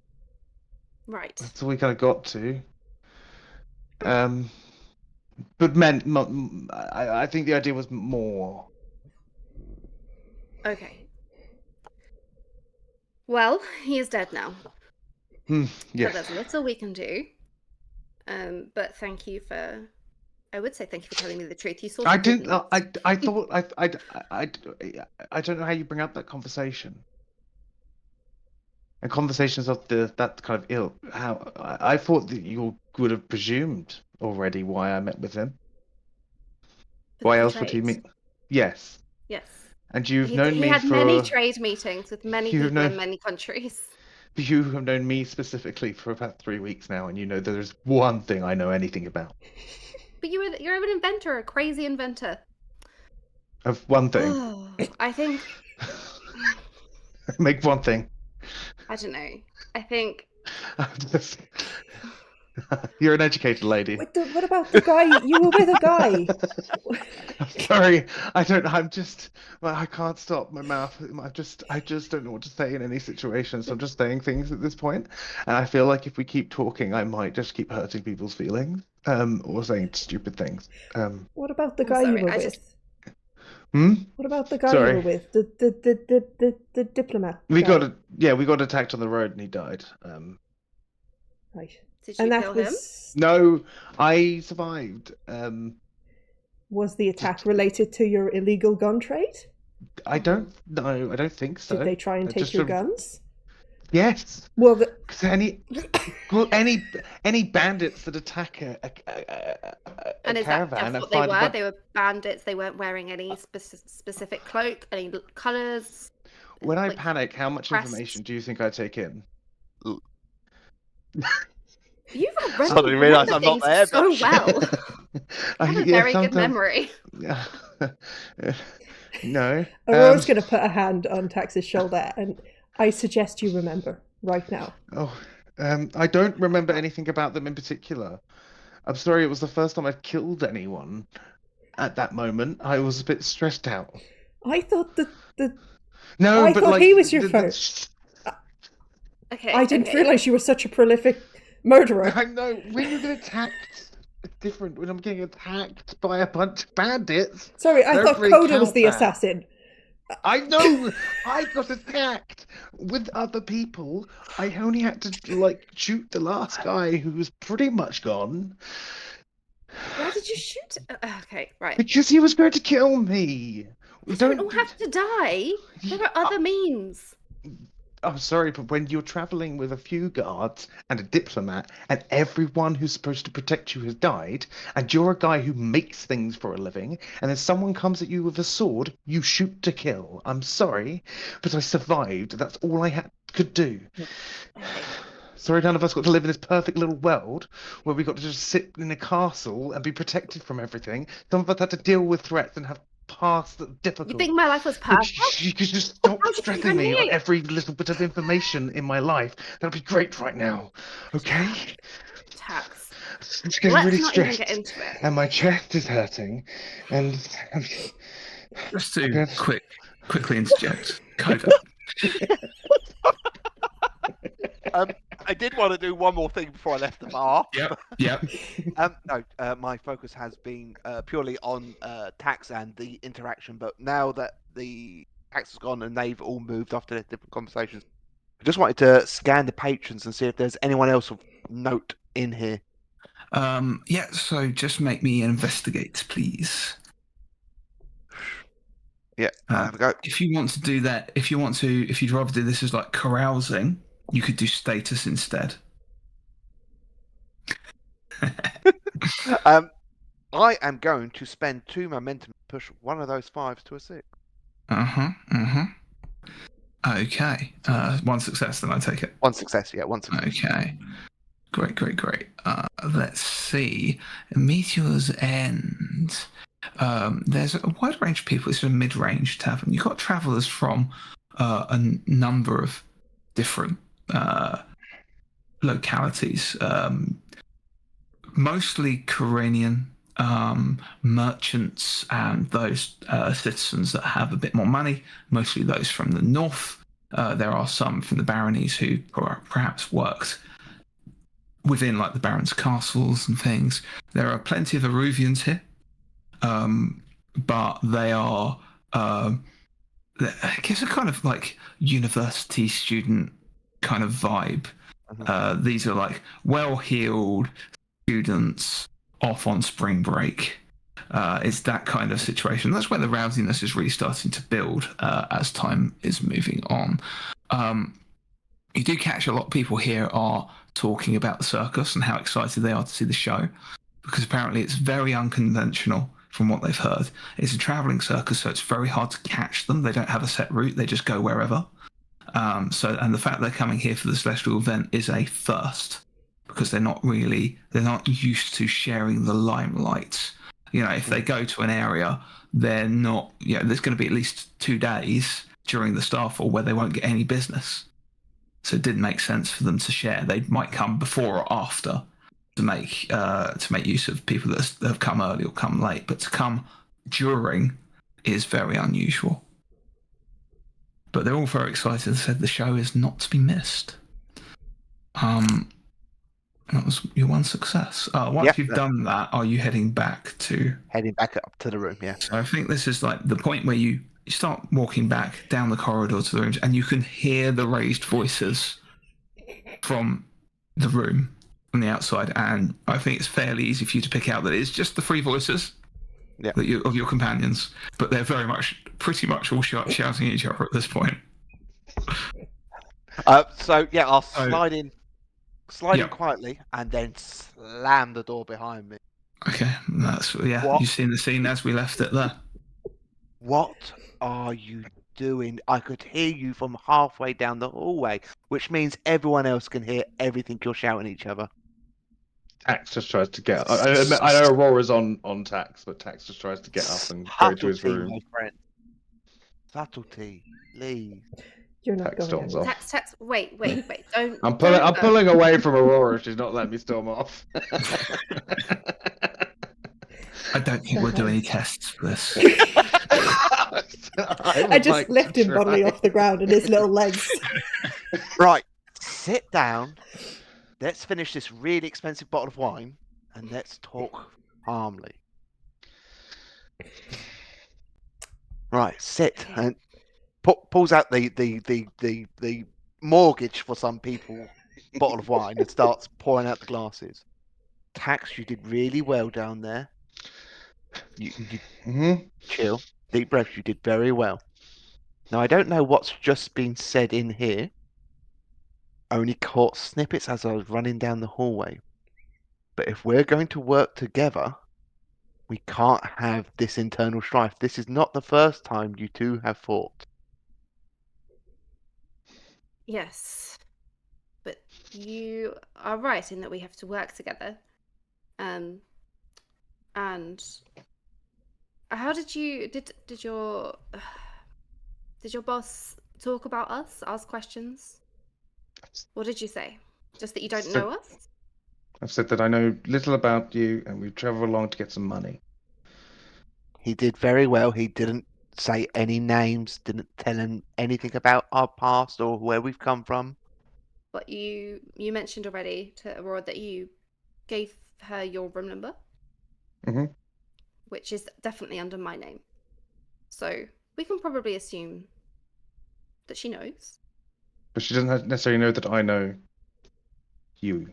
Right. That's all we kind of got to. But I think the idea was more. Okay. Well, he is dead now. Yeah. So there's little we can do. But thank you for. I would say thank you for telling me the truth. You saw. I didn't. I thought. I don't know how you bring up that conversation. And conversations of that kind of ilk. How I thought that you would have presumed already why I met with him. Why else would he meet? Yes. Yes. And you've known me for. He had many trade meetings with many people in many countries. You have known me specifically for about 3 weeks now, and you know there's one thing I know anything about. But you're an inventor, a crazy inventor. Of one thing. I think. Make one thing. I don't know. I think. You're an educated lady. What about the guy? You were with a guy. I'm sorry. I don't. I'm just. I can't stop my mouth. I just don't know what to say in any situation. So I'm just saying things at this point. And I feel like if we keep talking, I might just keep hurting people's feelings. Or saying stupid things. What about the guy you were with? What about the guy you were with? The diplomat. We got attacked on the road and he died. Right. Did you kill him? No, I survived. Was the attack related to your illegal gun trade? I don't know. I don't think so. Did they try and take your guns? Yes. Well, because any bandits that attack a and is caravan that what they were? They were bandits. They weren't wearing any specific cloak, any colours. When I panic, how much information do you think I take in? You've suddenly realised I'm not there. So well. You have a very good memory. No. Aurora's going to put a hand on Ptaxx's shoulder, and I suggest you remember right now. I don't remember anything about them in particular. I'm sorry, it was the first time I've killed anyone. At that moment, I was a bit stressed out. I thought that I thought he was your first. Okay. I didn't realise you were such a prolific murderer. I know. When you get attacked, it's different. When I'm getting attacked by a bunch of bandits. Sorry, I thought Coda was the assassin. I know. I got attacked with other people. I only had to shoot the last guy who was pretty much gone. Why did you shoot? Okay, right. Because he was going to kill me. We don't all have to die. There are other means. I'm sorry, but when you're traveling with a few guards and a diplomat, and everyone who's supposed to protect you has died, and you're a guy who makes things for a living, and then someone comes at you with a sword, you shoot to kill. I'm sorry, but I survived. That's all I could do. Sorry, none of us got to live in this perfect little world where we got to just sit in a castle and be protected from everything. Some of us had to deal with threats and have past the difficult. You think my life was perfect? You could just stop stressing me on every little bit of information in my life. That'd be great right now. Okay? Ptaxx. It's getting Let's really not even stressed, get into it. and my chest is hurting, and Just to Good. quickly interject, Koga. I did want to do one more thing before I left the bar. Yep. No, my focus has been purely on Ptaxx and the interaction, but now that the Ptaxx has gone and they've all moved after their different conversations, I just wanted to scan the patrons and see if there's anyone else of note in here. Yeah, so just make me investigate, please. Yeah, have a go. If you want to do that, if you'd rather do this as like carousing, you could do status instead. I am going to spend 2 momentum to push one of those 5s to a 6. Okay. One success, then I take it. One success, yeah, one success. Okay. Great. Let's see. Meteor's End. There's a wide range of people. It's a mid-range tavern. You've got travellers from a number of different localities, mostly Coranian merchants and those citizens that have a bit more money, mostly those from the north. There are some from the baronies who perhaps worked within like the barons' castles and things. There are plenty of Aruvians here, but they are it gives a kind of like university student kind of vibe. These are like well-heeled students off on spring break. It's that kind of situation. That's where the rousiness is really starting to build as time is moving on. You do catch a lot of people here are talking about the circus and how excited they are to see the show, because apparently it's very unconventional from what they've heard. It's a traveling circus, so it's very hard to catch them. They don't have a set route. They just go wherever. And the fact they're coming here for the Celestial event is a first, because they're not used to sharing the limelight. If they go to an area, they're not, there's going to be at least 2 days during the Starfall where they won't get any business. So it didn't make sense for them to share. They might come before or after to make use of people that have come early or come late, but to come during is very unusual. But they're all very excited. They said the show is not to be missed. That was your one success. Once you've done that, are you heading back up to the room? Yeah. So I think this is like the point where you start walking back down the corridor to the rooms, and you can hear the raised voices from the room from the outside. And I think it's fairly easy for you to pick out that it's just the 3 voices of your companions, but they're pretty much all shouting at each other at this point. I'll slide in quietly and then slam the door behind me. Okay, you've seen the scene as we left it there. What are you doing? I could hear you from halfway down the hallway, which means everyone else can hear everything you're shouting at each other. Ptaxx just tries to get. I know Aurora's on Ptaxx, but Ptaxx just tries to get up and go to his room. My friend. Subtlety, leave. You're not Ptaxx storms off. Ptaxx, wait, don't. I'm pulling away from Aurora. She's not letting me storm off. I don't think we'll do any tests for this. I just lift him bodily off the ground and his little legs. Right, sit down. Let's finish this really expensive bottle of wine and let's talk calmly. Right, sit and pulls out the mortgage for some people bottle of wine and starts pouring out the glasses. Ptaxx, you did really well down there. You chill, deep breath. You did very well. Now I don't know what's just been said in here. Only caught snippets as I was running down the hallway. But if we're going to work together, we can't have this internal strife. This is not the first time you two have fought. Yes, but you are right in that we have to work together. And how did your boss talk about us? Ask questions? What did you say? Just that you don't know us? I've said that I know little about you, and we travel along to get some money. He did very well. He didn't say any names, didn't tell him anything about our past or where we've come from. But you mentioned already to Aurora that you gave her your room number, Mm-hmm. which is definitely under my name. So we can probably assume that she knows. But she doesn't necessarily know that I know you,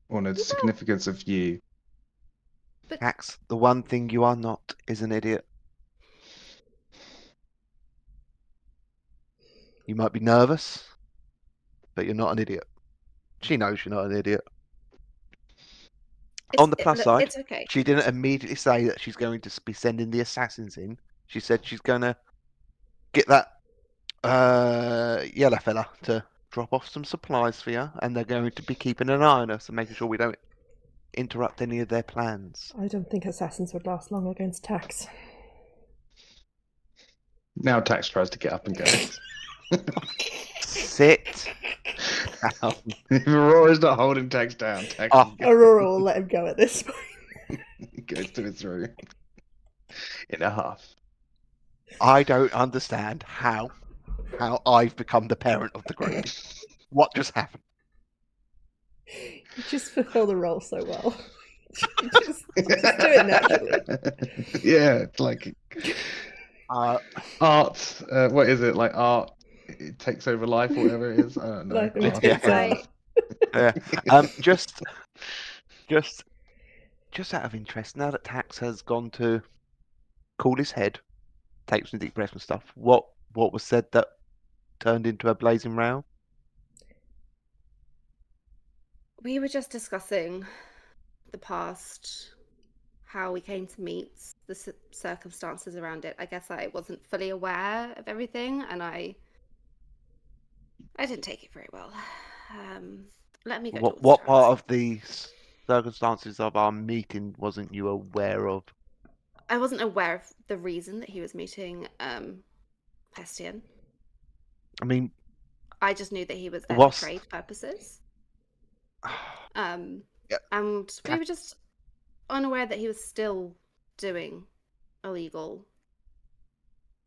or know the Well, significance of you. but Ptaxx, the one thing you are not is an idiot. You might be nervous, but you're not an idiot. She knows you're not an idiot. On the plus look, side, it's okay. she didn't immediately say that she's going to be sending the assassins in. She said she's going to get that yellow fella to drop off some supplies for you, and they're going to be keeping an eye on us and making sure we don't interrupt any of their plans. I don't think assassins would last long against Ptaxx. Now Tax tries to get up and go. Sit down. If Aurora's not holding Tax down, Tax Oh. Aurora will let him go at this point. goes to his room in a huff. I don't understand how I've become the parent of the group. What just happened? You just fulfill the role so well. You just do it naturally. Yeah, it's like art. What is it? Like art? It takes over life, or whatever it is. I don't know. Life Art imitates is art. Yeah. Just out of interest, now that Tax has gone to cool his head, take some deep breaths and stuff, what was said that turned into a blazing row? We were just discussing the past, how we came to meet, the circumstances around it. I guess I wasn't fully aware of everything, and I didn't take it very well. Let me go. What part of the circumstances of our meeting wasn't you aware of? I wasn't aware of the reason that he was meeting Hestian. I mean, I just knew that he was there for trade purposes. Yeah. And we were just unaware that he was still doing illegal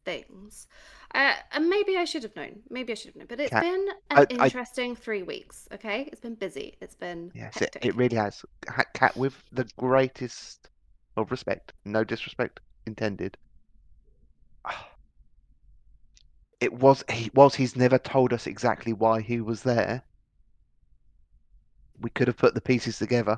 things. And maybe I should have known. But it's been an interesting 3 weeks, okay? It's been busy. It's been hectic. It really has. Cat, with the greatest of respect, no disrespect intended. He's never told us exactly why he was there. We could have put the pieces together.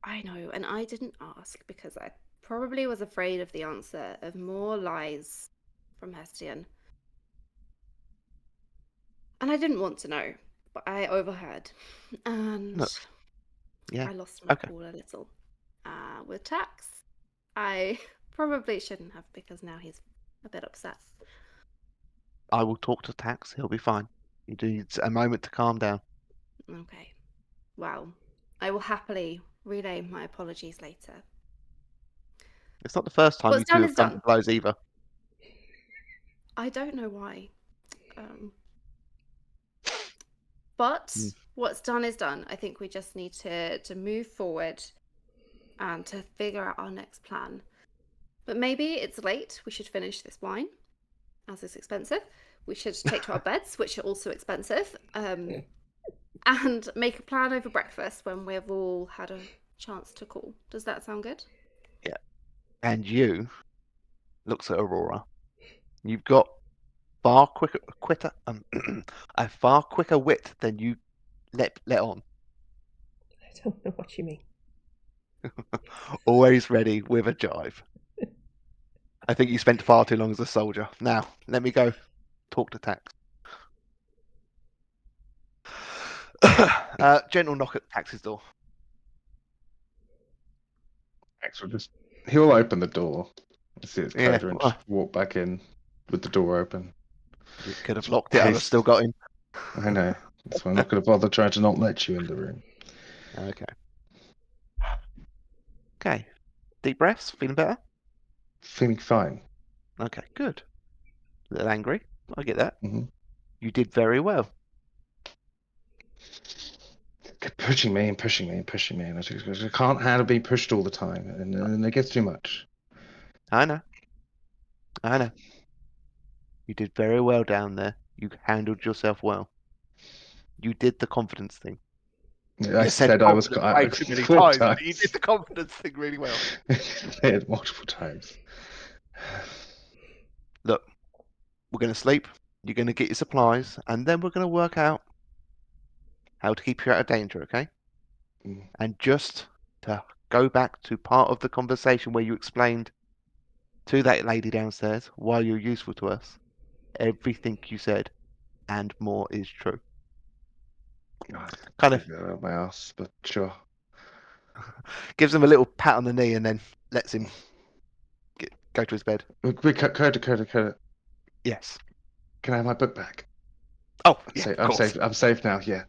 I know, and I didn't ask because I probably was afraid of the answer of more lies from Hestian. And I didn't want to know, but I overheard. And I lost my cool a little. With Ptaxx, I probably shouldn't have, because now he's a bit upset. I will talk to Ptaxx. He'll be fine. He needs a moment to calm down. Okay. Well, I will happily relay my apologies later. It's not the first time you two have come to blows either. I don't know why. But what's done is done. I think we just need to move forward and to figure out our next plan. But maybe it's late. We should finish this wine, as it's expensive. We should take to our beds, which are also expensive. And make a plan over breakfast when we've all had a chance to cool. Does that sound good? Yeah. And you looks at Aurora. You've got a far quicker wit than you let on. I don't know what you mean. Always ready with a jive. I think you spent far too long as a soldier. Now, let me go talk to Ptaxx. Gentle knock at Ptaxx's door. Tax will he'll open the door. See it's Coda and just walk back in with the door open. You could have locked it. I'd have still got him. I know. That's why I'm not going to bother trying to not let you in the room. Okay. Deep breaths. Feeling better? Feeling fine. Okay, good. A little angry. I get that. Mm-hmm. You did very well. pushing me and pushing me and pushing me, and I can't handle being pushed all the time, and it gets too much. I know. You did very well down there. You handled yourself well. You did the confidence thing. I You said said I was confidence way too many 4 times, times. but you did the confidence thing really well. Say it multiple times. Look, we're going to sleep. You're going to get your supplies, and then we're going to work out how to keep you out of danger, okay? Mm. And just to go back to part of the conversation where you explained to that lady downstairs why you're useful to us, everything you said and more is true. Kind of My ass, but sure. gives him a little pat on the knee and then lets him go to his bed. Coda. Yes. Can I have my book back? Oh, yeah, I'm of course. safe. I'm safe now. Yeah.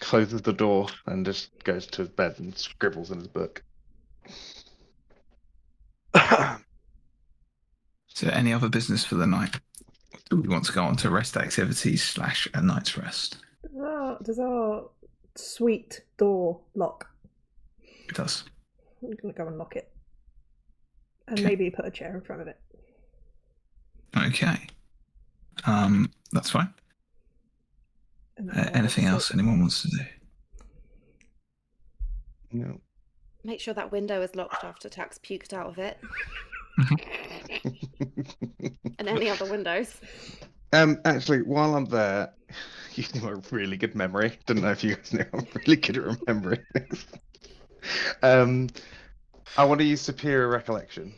Closes the door and just goes to his bed and scribbles in his book. So, any other business for the night? Do we want to go on to rest activities / a night's rest? Does our suite door lock? It does. I'm gonna go and lock it, and Okay. maybe put a chair in front of it. Okay. That's fine. And Anything else anyone wants to do? No. Make sure that window is locked after Ptaxx puked out of it. And any other windows. Actually, while I'm there, using my really good memory, don't know if you guys know, I'm really good at remembering things. I want to use superior recollection.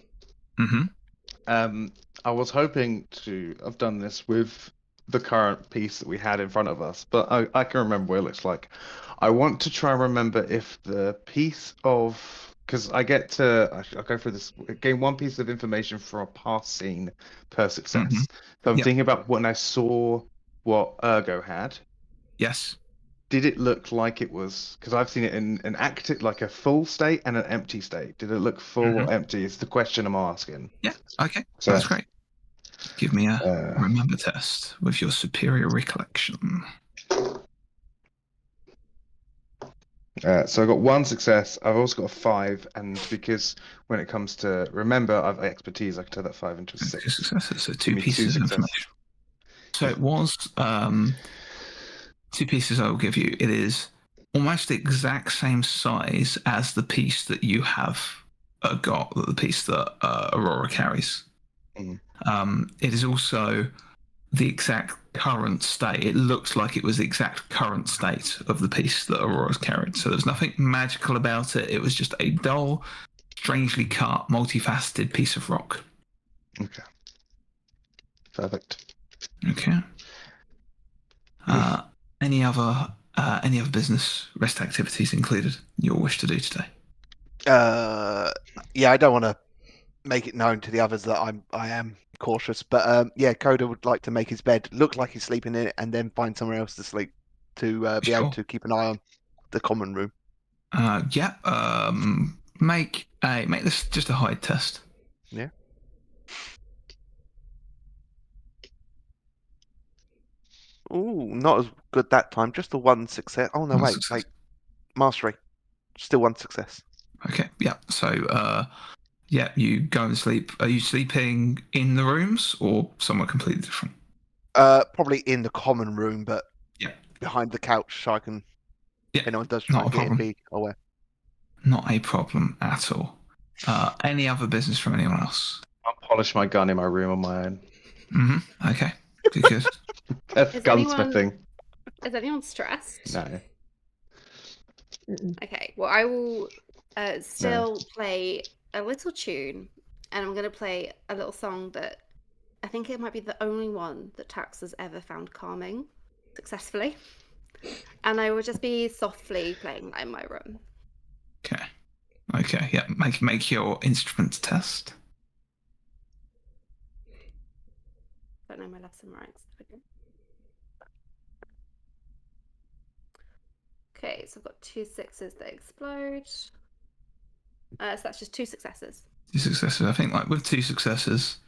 Mm-hmm. I was hoping to have done this with the current piece that we had in front of us, but I can remember what it looks like. I want to try and remember if the piece of, because I'll go through this, gain one piece of information from a past scene per success. Mhm. So I'm Yep. thinking about when I saw what Ergo had. Yes. Did it look like it was, because I've seen it in an active, like a full state and an empty state. Did it look full or empty? Is the question I'm asking. Yeah. Okay. So That's great. Give me a uh, remember test with your superior recollection. So I got one success. I've also got a 5, and because when it comes to remember, I've expertise. I can turn that 5 into a 6. 2 successes, so Give 2 me pieces of successes. information. So it was 2 pieces I will give you. It is almost the exact same size as the piece that you have got, the piece that Aurora carries. It is also the exact current state. It looks like it was the exact current state of the piece that Aurora's carried. So there's nothing magical about it. It was just a dull, strangely cut, multifaceted piece of rock. Okay. Perfect. Okay. Any other business rest activities included you'll wish to do today? Yeah, I don't want to make it known to the others that I am cautious, but yeah, Coda would like to make his bed look like he's sleeping in it, and then find somewhere else to sleep to be able to keep an eye on the common room. Yeah. Make this just a hide test. Yeah. Ooh, not as good that time. Just the one success. Oh no, wait. Mastery. Still one success. Okay. Yeah. So yeah, you go and sleep. Are you sleeping in the rooms or somewhere completely different? Probably in the common room, but behind the couch, so I can. If anyone does try and get in, be aware. Not a problem at all. Any other business from anyone else? I'll polish my gun in my room on my own. Mm-hmm. Okay. Good. That's gunsmithing. Is anyone stressed? No. Okay. Well, I will still play a little tune, and I'm going to play a little song that I think it might be the only one that Ptaxx has ever found calming successfully. And I will just be softly playing that in my room. Okay. Yeah. Make your instrument test. Don't know my left and right. Okay, so I've got 2 6s that explode. So that's just 2 successes. 2 successes. I think like with 2 successes,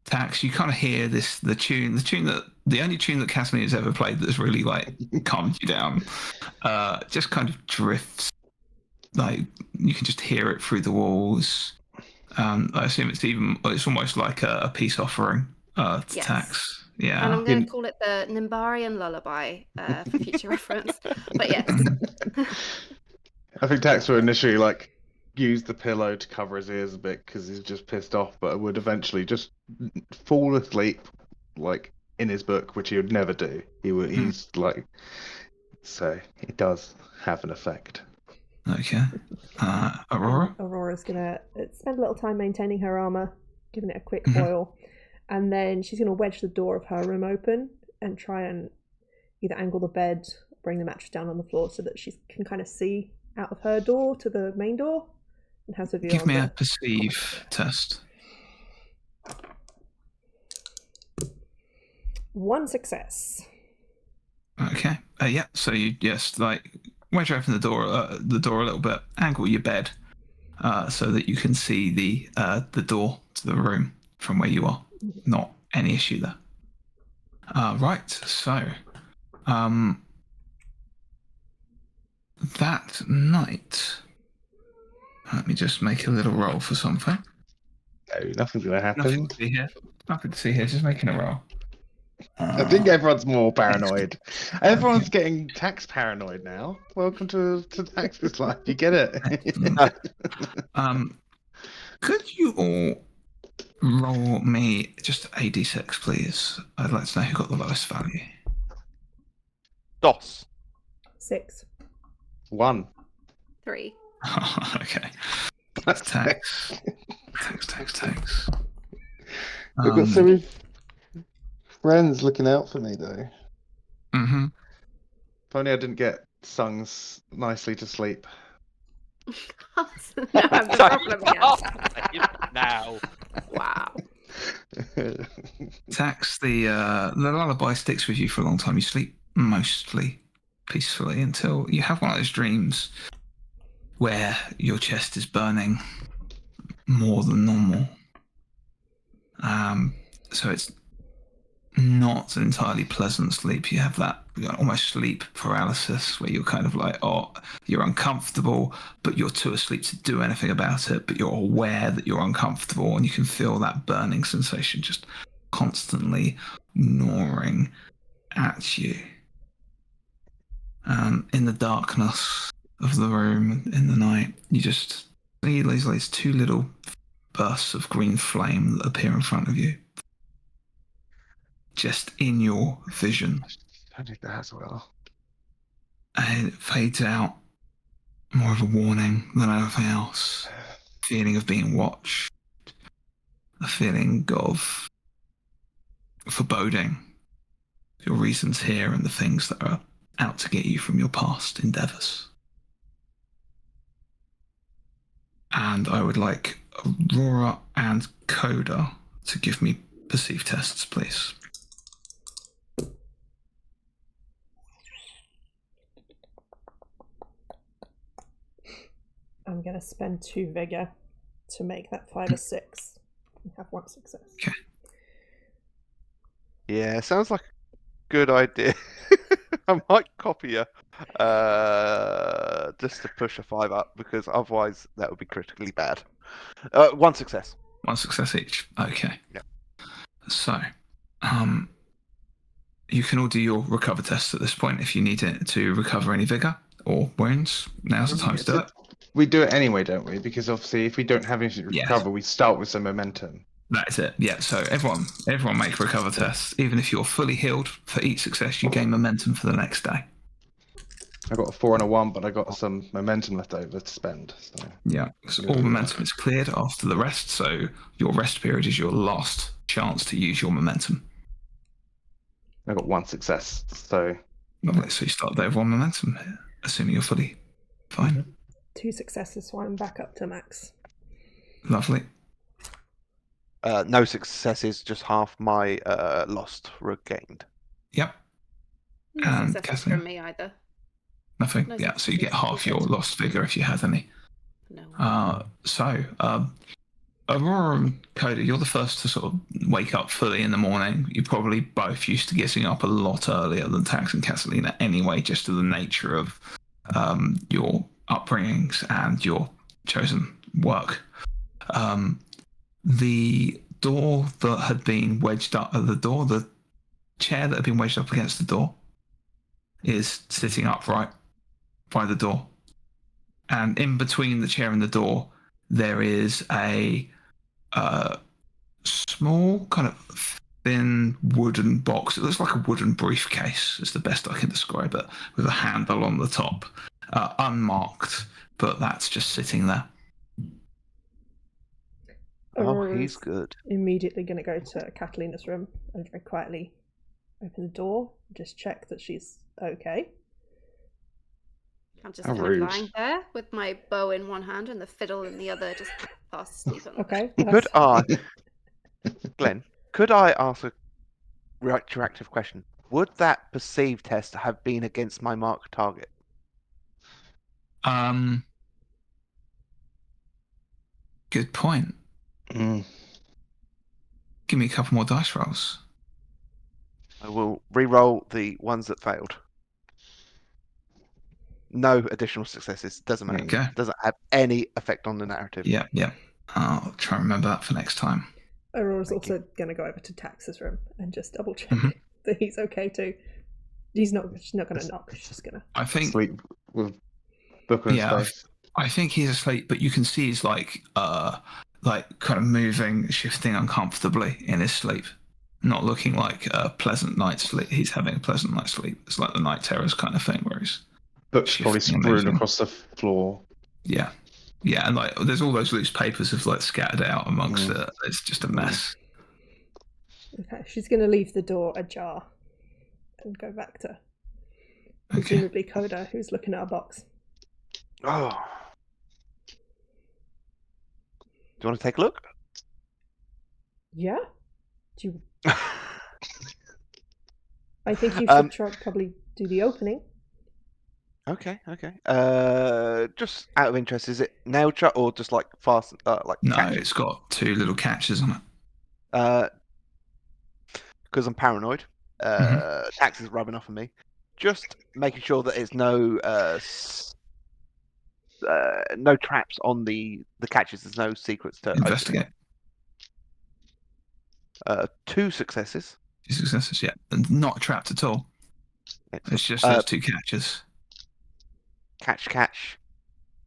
Ptaxx, you kind of hear the only tune that Casimir ever played that's really like calmed you down, just kind of drifts. Like you can just hear it through the walls. I assume it's almost like a peace offering to Yes. Ptaxx. Yeah. And I'm going to call it the Nimbarian Lullaby for future reference. But yes. I think Ptaxx will initially like use the pillow to cover his ears a bit because he's just pissed off, but would eventually just fall asleep like in his book, which he would never do. He's like, so it does have an effect. Okay. Aurora? Aurora's gonna spend a little time maintaining her armor, giving it a quick oil, and then she's gonna wedge the door of her room open and try and either angle the bed, bring the mattress down on the floor so that she can kind of see out of her door to the main door and has a view. Give me a perceive test. 1 success. Okay. Yeah. So you wedge open the door a little bit, angle your bed, so that you can see the door to the room from where you are. Not any issue there. Right. So, that night, let me just make a little roll for something. No, nothing's gonna happen. Nothing to see here. Nothing to see here. Just making a roll. I think everyone's more paranoid. Everyone's getting Ptaxx paranoid now. Welcome to Ptaxx's life. You get it. Could you all roll me just a d6, please? I'd like to know who got the lowest value. DOS. 6. 1. 3. Okay. Ptaxx. Ptaxx. We've got so many friends looking out for me, though. Mm-hmm. If only I didn't get sung nicely to sleep. No, I'm the problem again. Now. Wow. Ptaxx, the lullaby sticks with you for a long time. You sleep mostly peacefully until you have one of those dreams where your chest is burning more than normal. So it's not an entirely pleasant sleep. You have that almost sleep paralysis where you're kind of like, you're uncomfortable, but you're too asleep to do anything about it, but you're aware that you're uncomfortable and you can feel that burning sensation just constantly gnawing at you. In the darkness of the room in the night, you just see these two little bursts of green flame that appear in front of you. Just in your vision. I did that as well. And it fades out. More of a warning than anything else. A feeling of being watched. A feeling of foreboding. Your reasons here and the things that are out to get you from your past endeavors. And I would like Aurora and Coda to give me perceive tests, please. I'm going to spend 2 vigor to make that 5 or 6. And have 1 success. Okay. Yeah, sounds like a good idea. I might copy you just to push a 5 up, because otherwise that would be critically bad. 1 success. 1 success each. Okay. Yeah. So, you can all do your recover tests at this point if you need it to recover any vigor or wounds. Now's the time to do it. We do it anyway, don't we? Because obviously, if we don't have anything to recover, we start with some momentum. That's it. Yeah. So everyone make recover tests. Even if you're fully healed, for each success, you gain momentum for the next day. I got a 4 and a 1, but I got some momentum left over to spend. So. Yeah. So all momentum is cleared after the rest. So your rest period is your last chance to use your momentum. I got 1 success. So lovely. So you start there with 1 momentum, assuming you're fully fine. 2 successes, so I'm back up to max. Lovely. No successes, just half my lost regained. Yep. No And successes Kathleen? from me either. Nothing. No So you get successes. half your lost vigor if you had any. No. Aurora and Coda, you're the first to sort of wake up fully in the morning. You're probably both used to getting up a lot earlier than Ptaxx and Catalina anyway, just to the nature of your upbringings and your chosen work. The door that had been wedged up at the chair that had been wedged up against the door is sitting upright by the door. And in between the chair and the door, there is a small, kind of thin wooden box. It looks like a wooden briefcase, is the best I can describe it, with a handle on the top. Unmarked, but that's just sitting there. Oh, he's good. Immediately going to go to Catalina's room and very quietly open the door, just check that she's okay. I'm just kind of lying there with my bow in one hand and the fiddle in the other, just fast asleep. Okay. Could I, Glenn? Could I ask a retroactive question? Would that perceive test have been against my marked target? Good point. Give me a couple more dice rolls. I will re-roll the ones that failed. No additional successes. Doesn't matter. Okay. Doesn't have any effect on the narrative. Yeah. I'll try and remember that for next time. Aurora's also going to go over to Ptaxx's room and just double check that he's okay too. She's not going to knock. She's just going to. I think sleep with book on his face. I think he's asleep, but you can see he's like kind of moving, shifting uncomfortably in his sleep. Not looking like a pleasant night's sleep. He's having a pleasant night's sleep. It's like the night terrors kind of thing where he's books probably strewn across the floor. Yeah, and like there's all those loose papers of like scattered out amongst it. It's just a mess. Okay, she's going to leave the door ajar and go back to presumably Coda, who's looking at a box. Oh. Do you want to take a look? Yeah. Do you? I think you should probably do the opening. Okay. Just out of interest, is it nail shut or just like fast? No, catches? It's got two little catches on it. Because I'm paranoid. Ptaxx is rubbing off on me. Just making sure that there's no traps on the catches. There's no secrets to investigate. Open. 2 successes. 2 successes, yeah. And not trapped at all. It's just those 2 catches. Catch.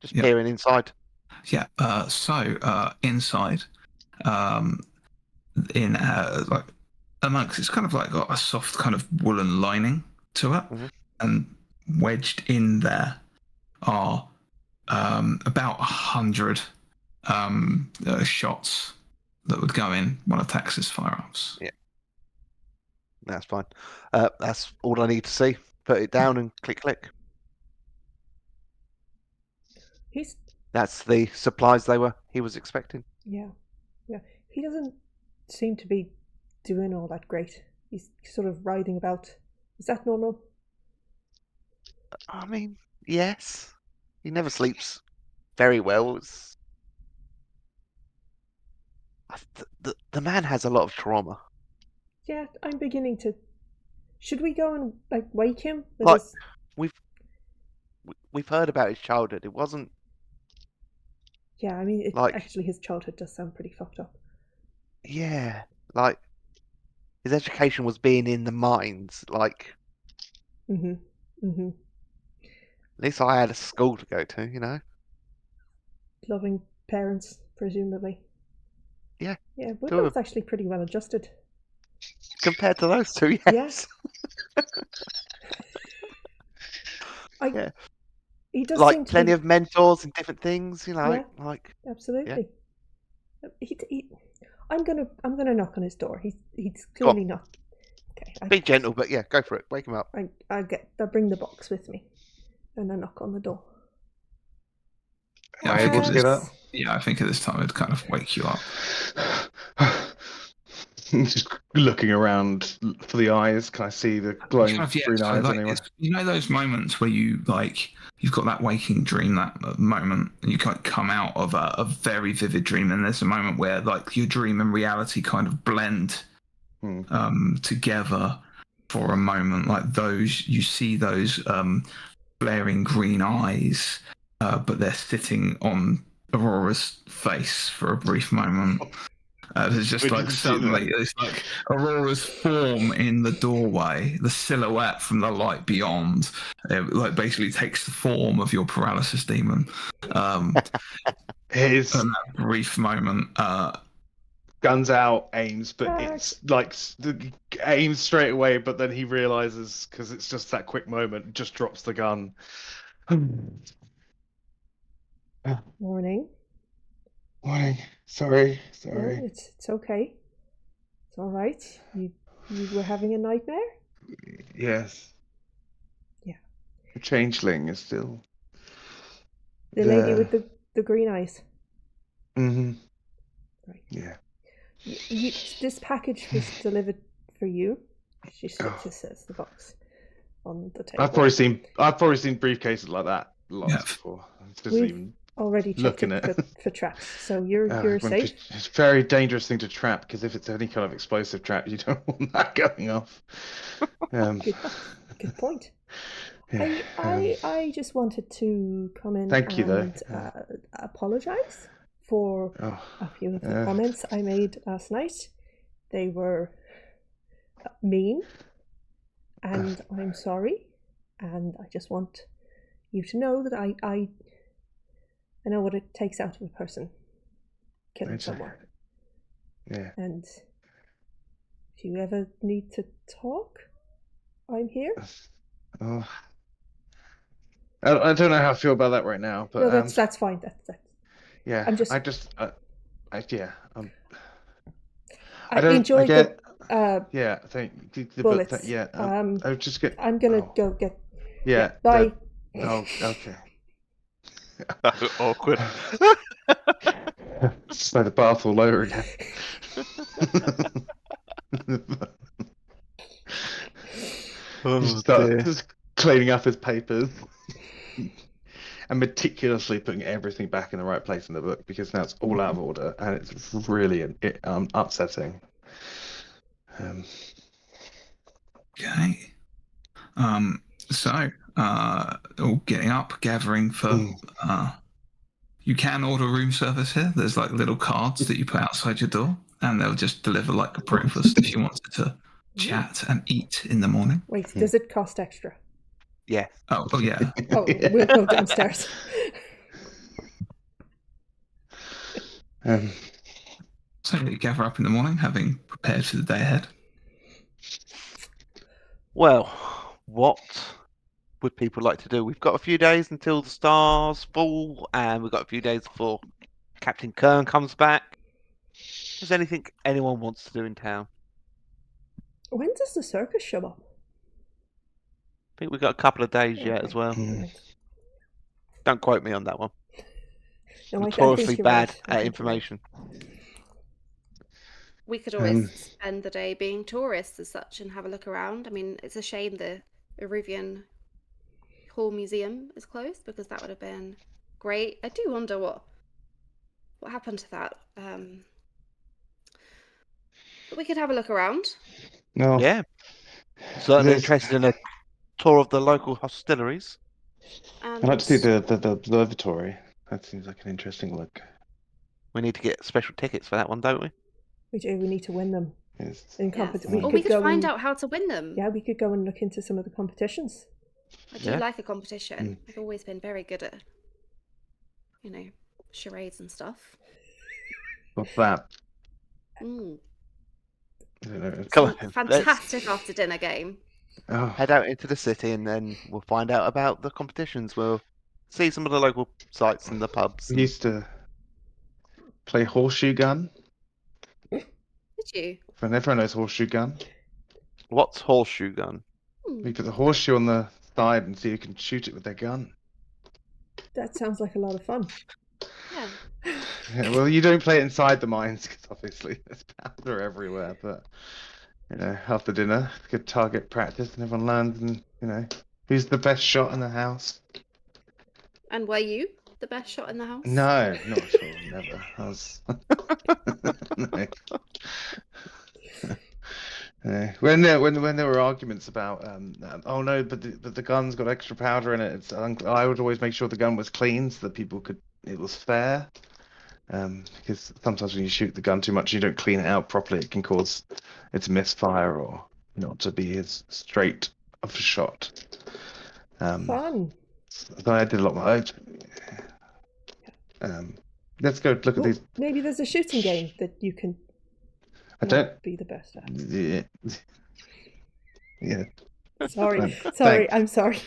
Just peering inside. Yeah. So inside, in like amongst, it's kind of like got a soft kind of woolen lining to it, and wedged in there are about 100 shots that would go in one of Ptaxx's firearms. Yeah, that's fine. That's all I need to see. Put it down and click. That's the supplies he was expecting. Yeah. He doesn't seem to be doing all that great. He's sort of writhing about. Is that normal? I mean, yes. He never sleeps very well. The man has a lot of trauma. Yeah, I'm beginning to. Should we go and like wake him? Like we've heard about his childhood. It wasn't. Yeah, I mean, actually his childhood does sound pretty fucked up. Yeah, like his education was being in the mines. Like. At least I had a school to go to, you know. Loving parents, presumably. Yeah. Yeah, Woodman's actually pretty well adjusted. Compared to those 2, yes. Yeah. He does like seem to plenty of mentors and different things, you know. Yeah, like absolutely. Yeah. I'm gonna knock on his door. He's clearly not. Okay. Be gentle, but yeah, go for it. Wake him up. I'll bring the box with me, and I knock on the door. Yeah, I think at this time it'd kind of wake you up. Just looking around for the eyes. Can I see the glowing green eyes like, anywhere? you know those moments where you've got that waking dream, that moment, and you come out of a very vivid dream, and there's a moment where like your dream and reality kind of blend together for a moment. Like those, you see those blaring green eyes, but they're sitting on Aurora's face for a brief moment. It's just like suddenly it's like Aurora's form in the doorway, the silhouette from the light beyond, like basically takes the form of your paralysis demon. His in that brief moment, guns out, aims, but it's like aims straight away. But then he realizes, because it's just that quick moment, just drops the gun. Morning. Morning. Sorry. No, it's okay. It's all right. You were having a nightmare? Yes. Yeah. The changeling is still the there. Lady with the green eyes. Mm-hmm. Right. Yeah. This package was delivered for you. She says the box on the table. I've probably seen briefcases like that lots before. We've already checked it for traps, so you're safe. It's a very dangerous thing to trap, because if it's any kind of explosive trap, you don't want that going off. Good point. Yeah, I just wanted to come in and apologize for a few of the comments I made last night. They were mean, and I'm sorry, and I just want you to know that I know what it takes out of a person killing someone. Yeah. And if you ever need to talk, I'm here. Oh. I don't know how I feel about that right now, but no, that's fine. That's yeah. I enjoyed the thank you. bullets. I just get. I'm gonna go get. Yeah. Bye. Okay. Awkward. Just like the bath all over again. Just cleaning up his papers and meticulously putting everything back in the right place in the book, because now it's all out of order and it's really upsetting. Okay. So, all getting up, gathering for. You can order room service here. There's like little cards that you put outside your door, and they'll just deliver like a breakfast if you wanted to chat and eat in the morning. Wait, does it cost extra? Yeah. Oh yeah. We'll go downstairs. So you gather up in the morning, having prepared for the day ahead. Well, what would people like to do? We've got a few days until the stars fall, and we've got a few days before Captain Kern comes back. Is there anything anyone wants to do in town? When does the circus show up? I think we've got a couple of days yet as well. Don't quote me on that one. No, Notoriously bad right. at information. We could always spend the day being tourists as such and have a look around. I mean, it's a shame the Irivian Hall Museum is closed, because that would have been great. I do wonder what happened to that. But we could have a look around. No. Yeah. Certainly interested in a tour of the local hostilleries. I'd like to see the observatory. That seems like an interesting look. We need to get special tickets for that one, don't we? We do. We need to win them. Yes. We could find out how to win them. Yeah, we could go and look into some of the competitions. I do like a competition. I've always been very good at, charades and stuff. What's that? Come on, fantastic after dinner game. Head out into the city, and then we'll find out about the competitions. We'll see some of the local sites and the pubs. We used to play horseshoe gun. Did you? Everyone knows horseshoe gun. What's horseshoe gun? You put the horseshoe on the side and see who can shoot it with their gun. That sounds like a lot of fun. Yeah. Yeah, well, you don't play it inside the mines because obviously there's powder everywhere. But after dinner, good target practice, and everyone learns. And who's the best shot in the house? And were you the best shot in the house? No, not at all. Never. I was. No. When there were arguments about oh no, but the gun's got extra powder in it. I would always make sure the gun was clean so that it was fair. Because sometimes when you shoot the gun too much, you don't clean it out properly. It can cause it to misfire or not to be as straight of a shot. Fun. So I did a lot more. Let's go look at these. Maybe there's a shooting game that you can be the best at. Yeah. Sorry. Thanks. I'm sorry.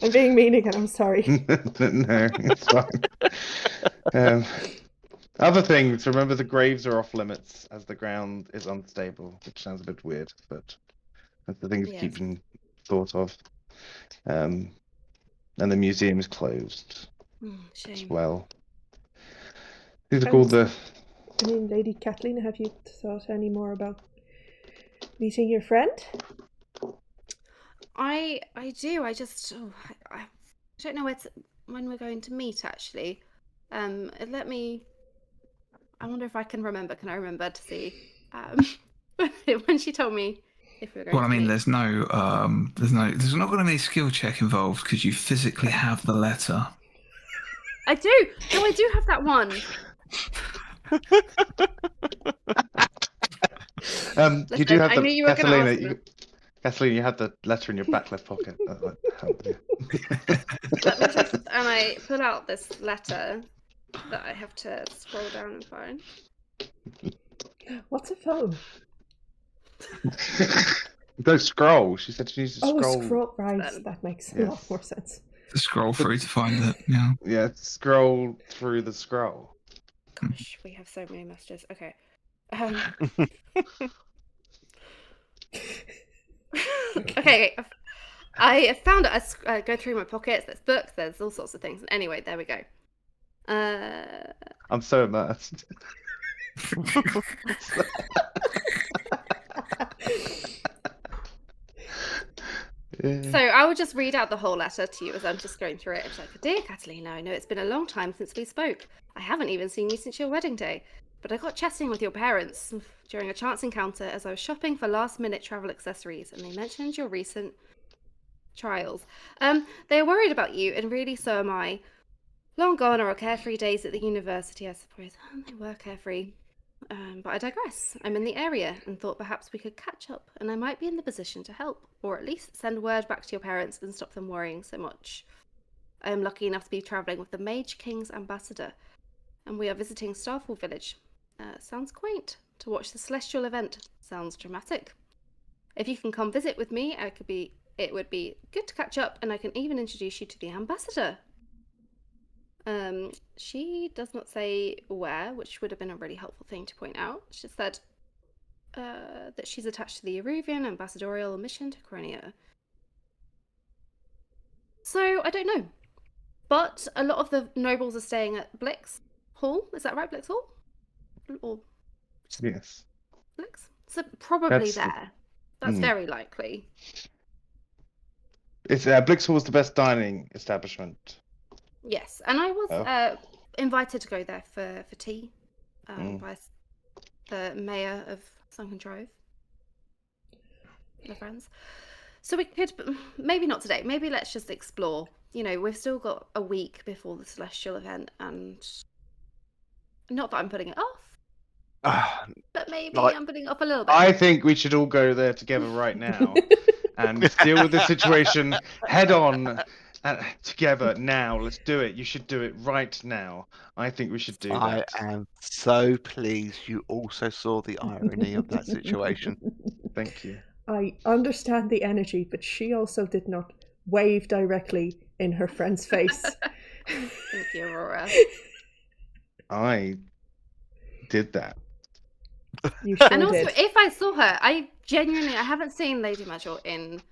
I'm being mean again. I'm sorry. No, it's fine. Other things. Remember, the graves are off limits as the ground is unstable, which sounds a bit weird, but that's the thing to keep in thought of. And the museum is closed as well. These are called the. I mean, Lady Kathleen, have you thought any more about meeting your friend? I do. I just I don't know when we're going to meet actually. I wonder if I can remember. Can I remember to see when she told me if we were going Well, I to mean, meet? there's not going to be a skill check involved because you physically have the letter. I do. No, I do have that one. You do have I knew you were going to ask me. Kathleen, you had the letter in your back left pocket. Let me just, and I pull out this letter that I have to scroll down and find. What's a phone? Don't scroll. She said she needs to scroll. Oh, scroll. Right, that makes a lot more sense. To scroll through to find it, yeah. Yeah, scroll through the scroll. Gosh, we have so many messages. Okay. Okay. I found it. I go through my pockets. There's books. There's all sorts of things. Anyway, there we go. I'm so immersed. So I will just read out the whole letter to you as I'm just going through it. It's like, dear Catalina, I know it's been a long time since we spoke. I haven't even seen you since your wedding day, but I got chatting with your parents during a chance encounter as I was shopping for last-minute travel accessories, and they mentioned your recent trials. They are worried about you, and really so am I. Long gone are our carefree days at the university, I suppose. They were carefree. But I digress. I'm in the area and thought perhaps we could catch up and I might be in the position to help, or at least send word back to your parents and stop them worrying so much. I am lucky enough to be travelling with the Mage King's ambassador, and we are visiting Starfall village. Sounds quaint. To watch the celestial event. Sounds dramatic. If you can come visit with me, it would be good to catch up, and I can even introduce you to the ambassador. She does not say where, which would have been a really helpful thing to point out. She said that she's attached to the Eruvian ambassadorial mission to Coronia. So, I don't know. But a lot of the nobles are staying at Blix Hall. Is that right, Blix Hall? Or yes. Blix? So, probably there. That's very likely. It's Blix Hall's the best dining establishment. Yes, and I was invited to go there for tea by the mayor of Sunken Trove. My friends. So we could, maybe not today, maybe let's just explore. You know, we've still got a week before the celestial event, and not that I'm putting it off, but maybe I'm putting it off a little bit. I think we should all go there together right now and deal with the situation head on. Together now, let's do it. You should do it right now. I think we should do that. I am so pleased you also saw the irony of that situation. Thank you. I understand the energy, but she also did not wave directly in her friend's face. Thank you, Aurora. I did that. You sure and also, did. if I saw her, I haven't seen Lady Major in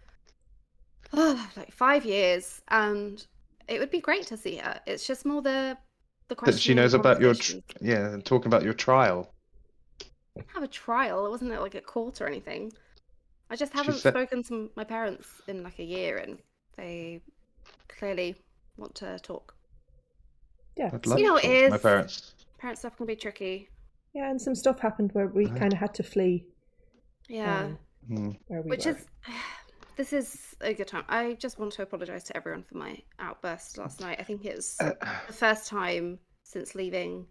like 5 years, and it would be great to see her. It's just more the the That she questioning knows about your conversations. and talking about your trial. I didn't have a trial. It wasn't like a court or anything. I just She haven't said- spoken to my parents in like a year, and they clearly want to talk. Yeah. I'd love You know, to it talk to my is- parents. Parent stuff can be tricky. Yeah, and some stuff happened where we kind of had to flee. Yeah. Where we Which were. is, this is a good time. I just want to apologize to everyone for my outburst last night. I think it's the first time since leaving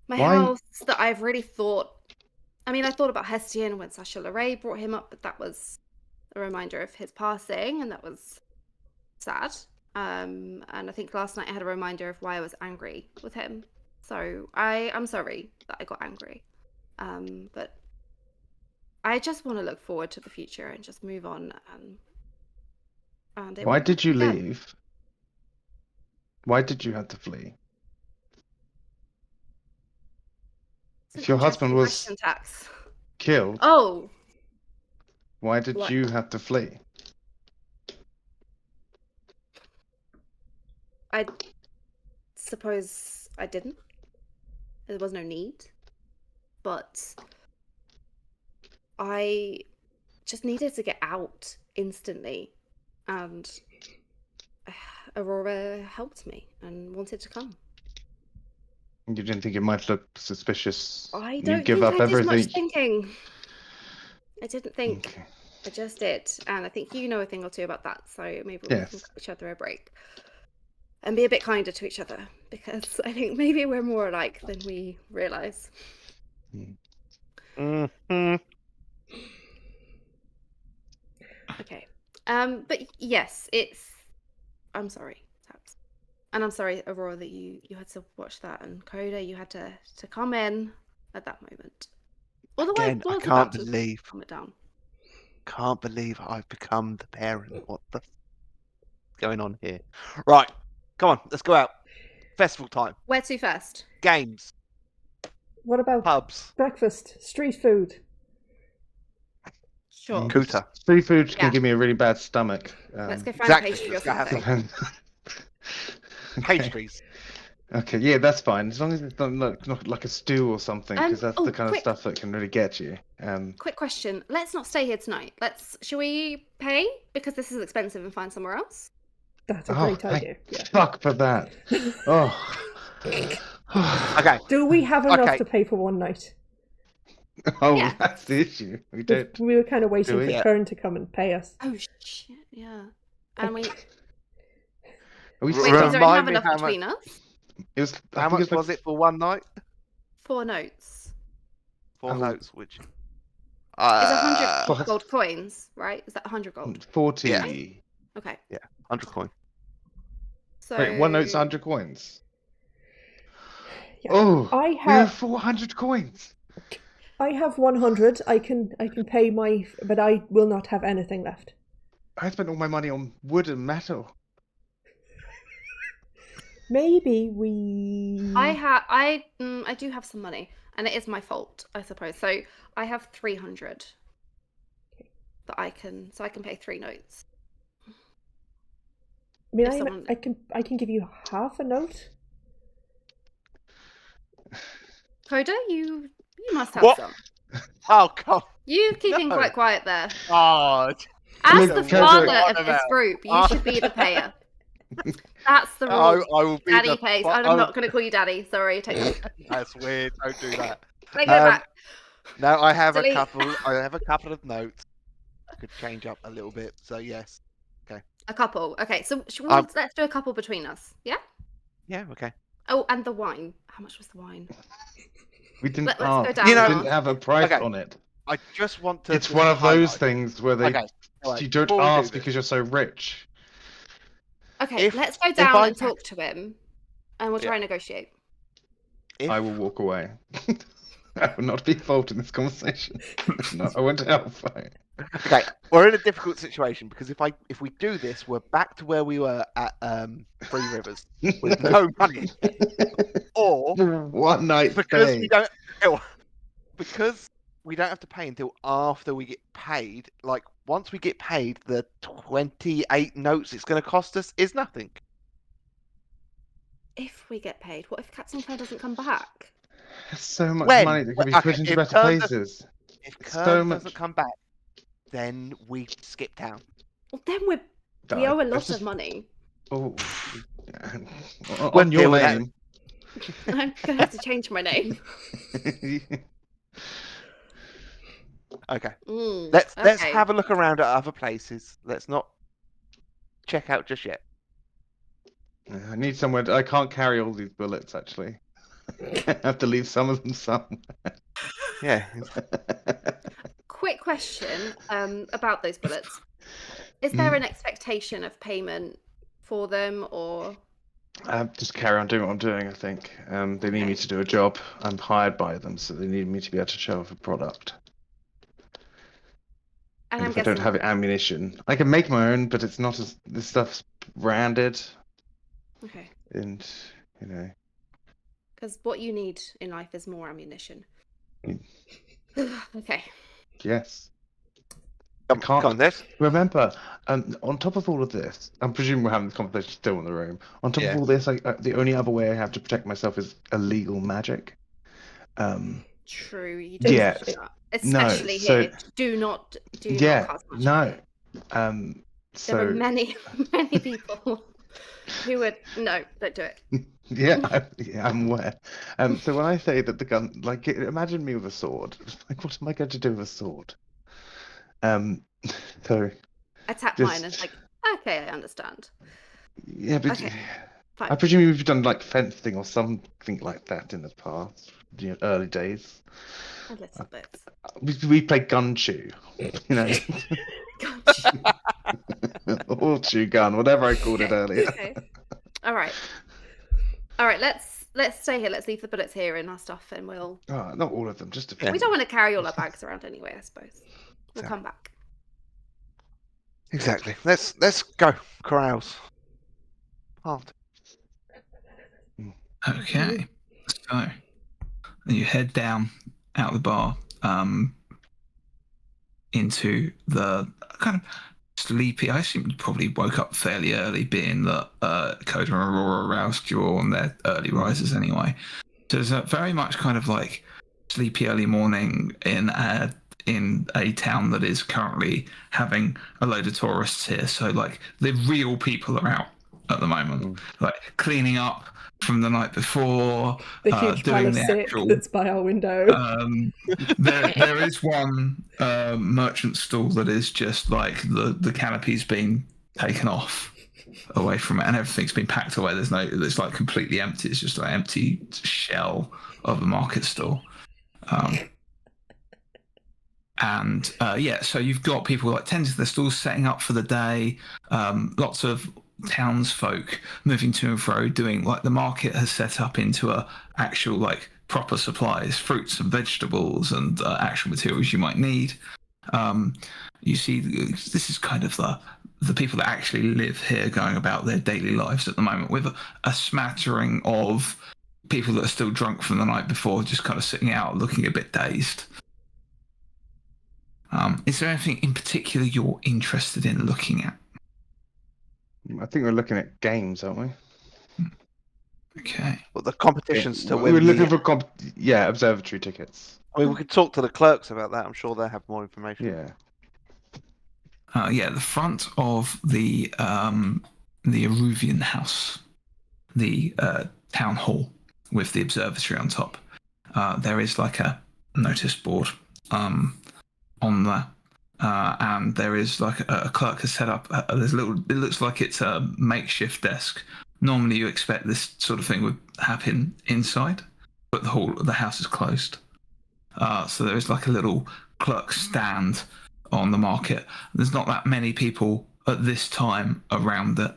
my Why- house that I've really thought. I mean, I thought about Hestian when Sasha Leray brought him up, but that was a reminder of his passing, and that was sad. And I think last night I had a reminder of why I was angry with him. So I'm sorry that I got angry. But I just want to look forward to the future and just move on. And it Why won't did you happen again. leave? Why did you have to flee? It's an If your husband interesting was question, Ptaxx. killed, Oh, why did what? you have to flee? I suppose I didn't. There was no need. But I just needed to get out instantly. And Aurora helped me and wanted to come. You didn't think it might look suspicious? I You don't give think up I did everything. much thinking. I didn't think. Okay. I just did. And I think you know a thing or two about that. So maybe we can Yes. cut each other a break. And be a bit kinder to each other. Because I think maybe we're more alike than we realise. Mm-hmm. Okay. But yes, I'm sorry, Tabs. And I'm sorry, Aurora, that you had to watch that, and Coda, you had to come in at that moment. Although Again, I I was can't about to believe. calm it down. Can't believe I've become the parent. What the going on here? Right, come on, let's go out. Festival time. Where to first? Games. What about Pubs. breakfast? Street food? Sure. Cooter. Street food can Yeah. give me a really bad stomach. Let's go find exactly, a pastry or let's go have something. Okay. Pastries. Okay, yeah, that's fine. As long as it's not like a stew or something, because that's oh, the kind quick- of stuff that can really get you. Quick question. Let's not stay here tonight. Shall we pay? Because this is expensive and find somewhere else? That's a great idea. Yeah. Fuck for that. Oh. Okay. Do we have enough Okay. to pay for one night? Oh, Yeah. that's the issue. We don't. We were kind of waiting we? for Yeah. Kern to come and pay us. Oh, shit, yeah. And we... Are we Wait, we stuck? don't Remind have me enough how between us? It was. I How think much like was it for one night? 4 notes. 4 Oh. notes, which. Is 100 Fuck. gold coins, right? Is that 100 gold? 40. Yeah. Okay. 100 coin. So... Wait, one note's 100 coins. Yeah. Oh, I we have have 400 coins. 100. I can pay my, but I will not have anything left. I spent all my money on wood and metal. Maybe we. I do have some money, and it is my fault, I suppose. So I have 300 that I can pay 3 notes. I mean, if someone- I can give you half a note. Coda, you must have What? some. Oh, God. You keeping No. quite quiet there. Oh, As Look, the Coda- father What of this about- group, you Oh. should be the payer. That's the I rule. will be Daddy the. pays. fu- I'm I- not going to call you daddy. Sorry, take it. That's weird. Don't do that. Take it back. No, I have Delete. I have a couple of notes. I could change up a little bit. So yes. A couple. Okay, so let's do a couple between us. Yeah. Yeah. Okay. Oh, and the wine. How much was the wine? We didn't Let's go ask. down We You know- didn't have a price Okay. on it. I just want to. It's just one of those highlight- things where they Okay. All right, you don't before we do ask this- because you're so rich. Okay, If- let's go if down I- and talk to him, and we'll try and negotiate. If, I will walk away. I will not be involved in this conversation. No, I won't help. Okay, we're in a difficult situation because if we do this, we're back to where we were at Three Rivers with no money, or One night because stay. we don't have to pay until after we get paid. Like once we get paid, the 28 notes it's going to cost us is nothing. if we get paid? What if Captain Claire doesn't come back? There's so much When? money that could be Okay, put into if better Kern places. If So Kern much- doesn't come back, then we skip town. Well, then we owe a lot of money. Oh, We'll on your deal with that. name. I'm gonna have to change my name. Okay. Mm, Let's okay. have a look around at other places. Let's not check out just yet. I need somewhere. I can't carry all these bullets. Actually, I have to leave some of them somewhere. Yeah. Quick question about those bullets. Is there an expectation of payment for them, or Just carry on doing what I'm doing. I think they need me Okay. to do a job. I'm hired by them, so they need me to be able to show off a product. and And I'm if I don't guessing have ammunition, I can make my own, but it's not as this stuff's branded, okay, and you know. because what you need in life is more ammunition. Okay. Yes. Come on, this. Remember, on top of all of this, I'm presuming we're having this conversation still in the room. On top Yeah. of all this, the only other way I have to protect myself is illegal magic. True. You Yeah. don't especially so- here. Do not Yeah. cast magic No. here. So There are many people who would no, don't do it. yeah, I'm aware. So when I say that the gun, like, imagine me with a sword. Like, what am I going to do with a sword? So Attack Just- mine and like, okay, I understand. yeah, but Okay, fine. I presume you've done like fencing or something like that in the past, early days. A little bit. We played gun chew, Gosh. or chew gun, whatever I called it earlier. Okay. All right. Let's stay here. Let's leave the bullets here in our stuff, and we'll. Oh, not all of them, just a few. We don't want to carry all our bags around anyway. I suppose we'll come back. Exactly. Let's go. Corrals. Hard. Okay, so you head down out the bar into the kind of sleepy. I assume you probably woke up fairly early, being that Coda and Aurora roused you all on their early rises anyway. So it's a very much kind of like sleepy early morning in a town that is currently having a load of tourists here. So like the real people are out at the moment, like cleaning up from the night before, The huge pile doing of the sick actual. that's by our window. There is one merchant stall that is just like the canopy's been taken off away from it and everything's been packed away. It's like completely empty. It's just an empty shell of a market stall. So you've got people like tending to their stalls, setting up for the day. Lots of townsfolk moving to and fro, doing like the market has set up into a actual like proper supplies, fruits and vegetables and actual materials you might need. You see, this is kind of the people that actually live here going about their daily lives at the moment, with a smattering of people that are still drunk from the night before, just kind of sitting out looking a bit dazed. Is there anything in particular you're interested in looking at? I think we're looking at games, aren't we? Okay. Well, the competition's to we win. were looking for observatory tickets. I mean, we could talk to the clerks about that. I'm sure they have more information. Yeah. The front of the Aruvian house, the town hall with the observatory on top. There is like a notice board on there. And there is like a clerk has set up. It looks like it's a makeshift desk. Normally, you expect this sort of thing would happen inside, but the house is closed. So there is like a little clerk stand on the market. There's not that many people at this time around it,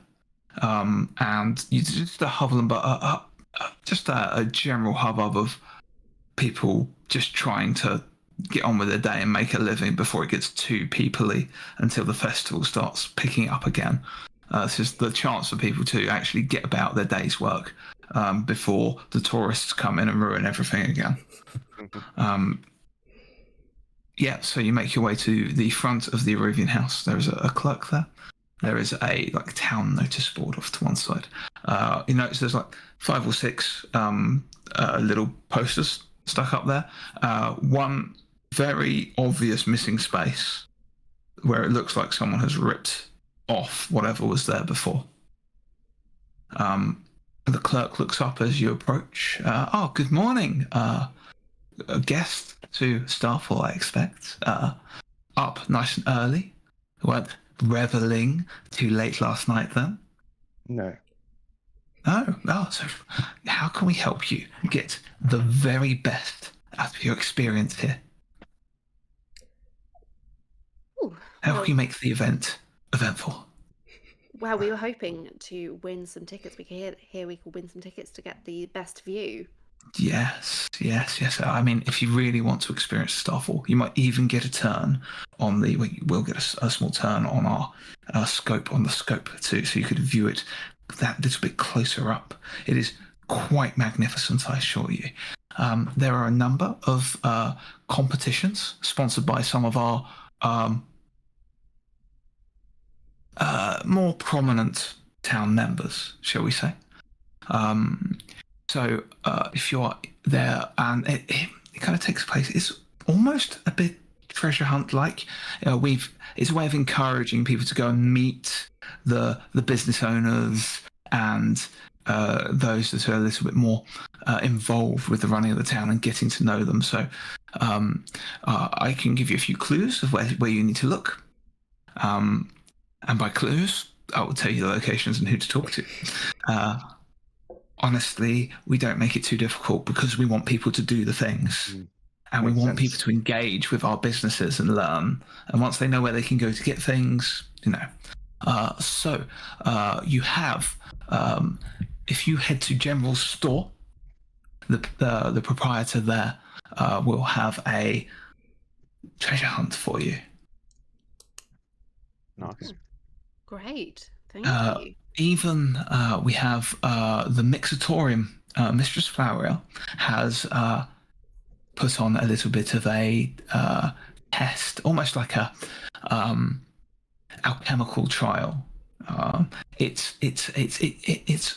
and you just a hubbub, just a general hubbub of people just trying to get on with their day and make a living before it gets too peoply until the festival starts picking up again. This is the chance for people to actually get about their day's work before the tourists come in and ruin everything again. So you make your way to the front of the Aruvian house. There's a clerk there. there is a like town notice board off to one side. You notice there's like 5 or 6 little posters stuck up there. One very obvious missing space where it looks like someone has ripped off whatever was there before. The clerk looks up as you approach. Oh, good morning. A guest to Starfall, I expect. Up nice and early. Weren't reveling too late last night then? No. Oh, so how can we help you get the very best out of your experience here? Ooh, How well, can you make the event eventful? well, we were hoping to win some tickets. We could hear we could win some tickets to get the best view. Yes. I mean, if you really want to experience Starfall, you might even get a turn on the. We'll get a small turn on our scope too, so you could view it that little bit closer up. It is quite magnificent, I assure you. There are a number of competitions sponsored by some of our more prominent town members, shall we say. So if you're there, and it kind of takes place, it's almost a bit treasure hunt like. It's a way of encouraging people to go and meet the business owners and those that are a little bit more involved with the running of the town and getting to know them. So I can give you a few clues of where you need to look. And by clues, I will tell you the locations and who to talk to. Honestly, we don't make it too difficult because we want people to do the things. And we want people to engage with our businesses and learn. And once they know where they can go to get things, So you have, if you head to General Store, the proprietor there will have a treasure hunt for you. Nice. Great, thank you. Even we have the Mixatorium. Mistress Floweriel has put on a little bit of a test, almost like a alchemical trial. It's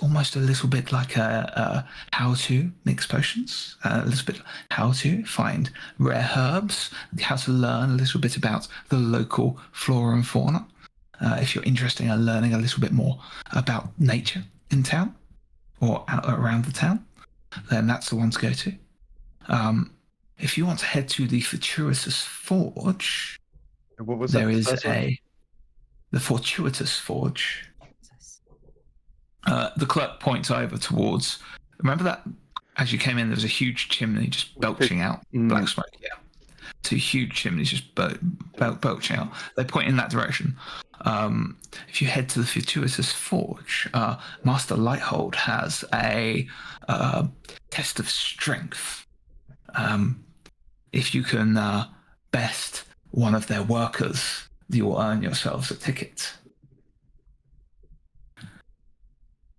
almost a little bit like a how to mix potions, a little bit how to find rare herbs, how to learn a little bit about the local flora and fauna. If you're interested in learning a little bit more about nature in town or out around the town, then that's the one to go to. If you want to head to the Fortuitous Forge, what was there that is first one? The Fortuitous Forge. The clerk points over towards. Remember that as you came in, there was a huge chimney just belching out black smoke. Yeah, 2 huge chimneys just belching out. They point in that direction. If you head to the Fortuitous Forge, Master Lighthold has a test of strength. If you can best one of their workers, you will earn yourselves a ticket.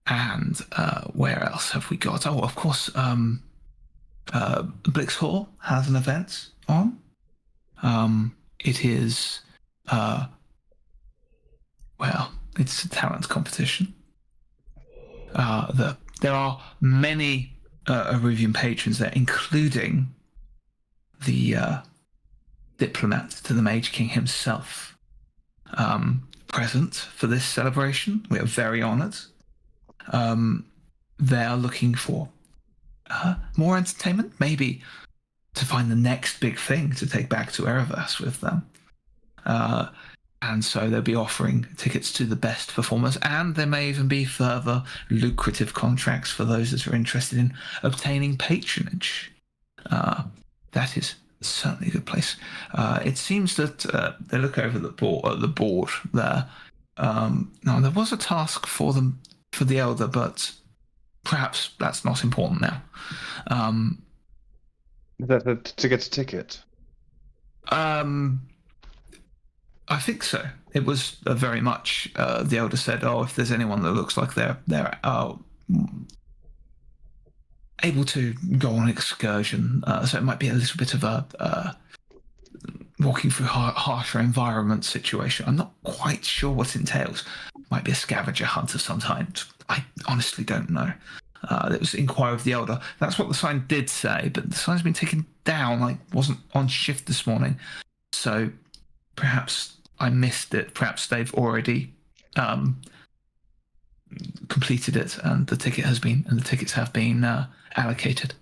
And where else have we got? Oh, of course, Blix Hall has an event on. It is, it's a talent competition. There are many Aruvian patrons there, including the diplomat to the Mage King himself, present for this celebration. We are very honoured. They are looking for more entertainment, maybe to find the next big thing to take back to Ereverse with them. And so they'll be offering tickets to the best performers, and there may even be further lucrative contracts for those that are interested in obtaining patronage. That is certainly a good place. It seems that they look over the board there. Now, there was a task for them, for the Elder, but perhaps that's not important now. Is that to get a ticket? I think so. It was very much the Elder said, "Oh, if there's anyone that looks like they're able to go on an excursion, so it might be a little bit of a walking through harsher environment situation. I'm not quite sure what it entails. Might be a scavenger hunt of some kind. I honestly don't know. It was inquire of the elder. That's what the sign did say, but the sign's been taken down. I wasn't on shift this morning, so perhaps I missed it. Perhaps they've already completed it, and the tickets have been allocated.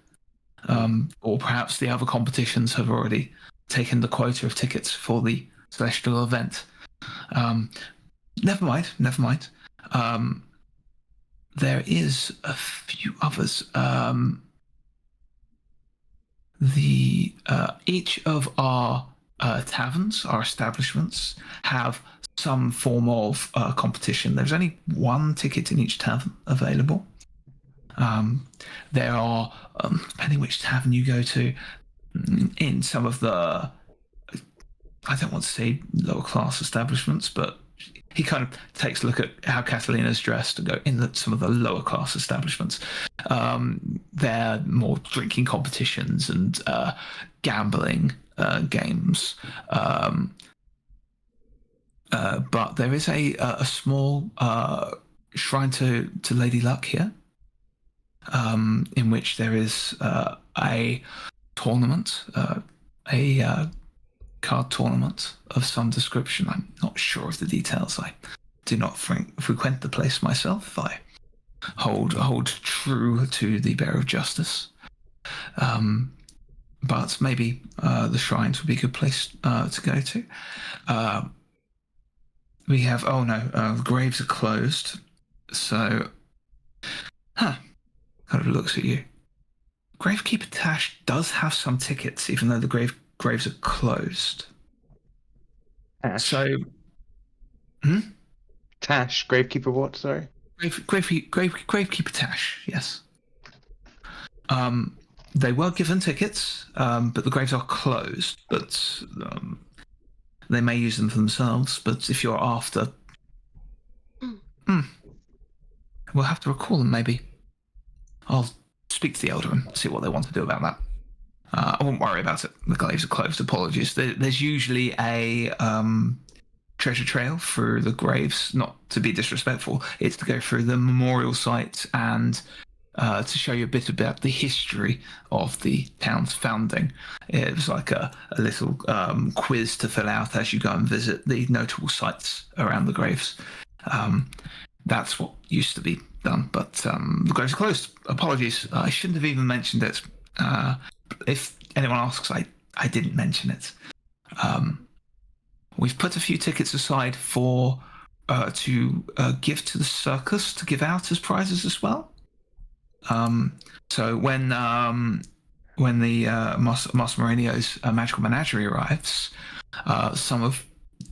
Or perhaps the other competitions have already taken the quota of tickets for the celestial event. Never mind. There is a few others. Each of our taverns, our establishments, have some form of competition. There's only one ticket in each tavern available. There are, depending which tavern you go to, in some of the, I don't want to say lower class establishments, but he kind of takes a look at how Catalina's dressed and go in some of the lower class establishments. There are more drinking competitions and gambling games. But there is a small shrine to Lady Luck here, in which there is a tournament, a card tournament of some description. I'm not sure of the details. I do not frequent the place myself. I hold true to the Bearer of Justice. But maybe the shrines would be a good place to go to. We have, the graves are closed. So, kind of looks at you. Gravekeeper Ptaxx does have some tickets, even though the graves are closed. Tash. So, Tash, gravekeeper what, sorry? Gravekeeper Ptaxx, yes. They were given tickets, but the graves are closed. But they may use them for themselves. But if you're after, we'll have to recall them. Maybe I'll speak to the elder and see what they want to do about that. I won't worry about it. The graves are closed. Apologies. There's usually a treasure trail through the graves. Not to be disrespectful, it's to go through the memorial sites and to show you a bit about the history of the town's founding. It was like a little quiz to fill out as you go and visit the notable sites around the graves. That's what used to be done, but the graves are closed. Apologies. I shouldn't have even mentioned it. If anyone asks, I didn't mention it. We've put a few tickets aside for to give to the circus to give out as prizes as well. So when the Mas Mourinho's Magical Menagerie arrives, some of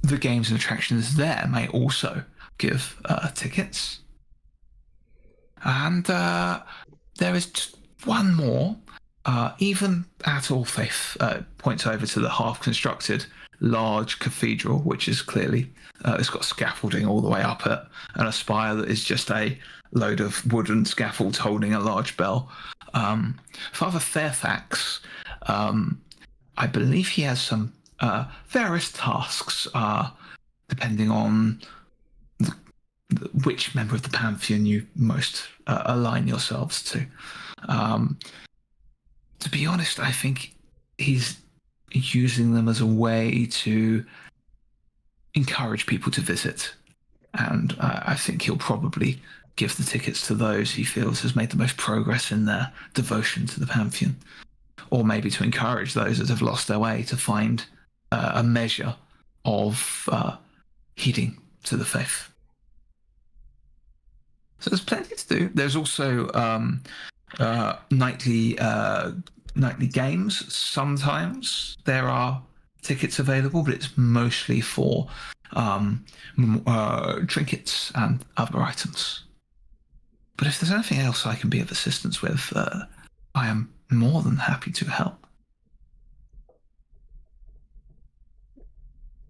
the games and attractions there may also give tickets. And there is just one more. Even at All Faith points over to the half-constructed large cathedral, which is clearly it's got scaffolding all the way up it, and a spire that is just a load of wooden scaffolds holding a large bell. Father Fairfax, I believe he has some various tasks, depending on which member of the Pantheon you most align yourselves to. To be honest, I think he's using them as a way to encourage people to visit. And I think he'll probably give the tickets to those he feels has made the most progress in their devotion to the Pantheon. Or maybe to encourage those that have lost their way to find a measure of heeding to the faith. So there's plenty to do. There's also nightly games. Sometimes there are tickets available, but it's mostly for trinkets and other items. But if there's anything else I can be of assistance with, I am more than happy to help.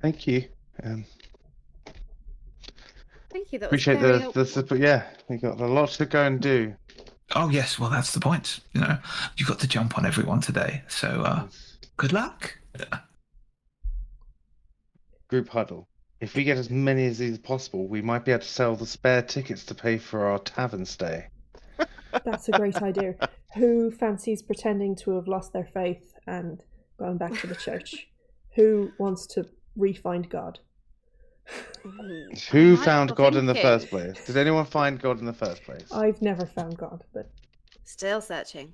Thank you. Thank you. That was Appreciate very the helpful. support. Yeah, we got a lot to go and do. Oh yes, well that's the point. You know, you've got to jump on everyone today. So good luck. group huddle. If we get as many as these as possible, we might be able to sell the spare tickets to pay for our tavern stay. That's a great idea. Who fancies pretending to have lost their faith and going back to the church? Who wants to re-find God? Who I found like God in the thinking. first place? Did anyone find God in the first place? I've never found God, but Still searching.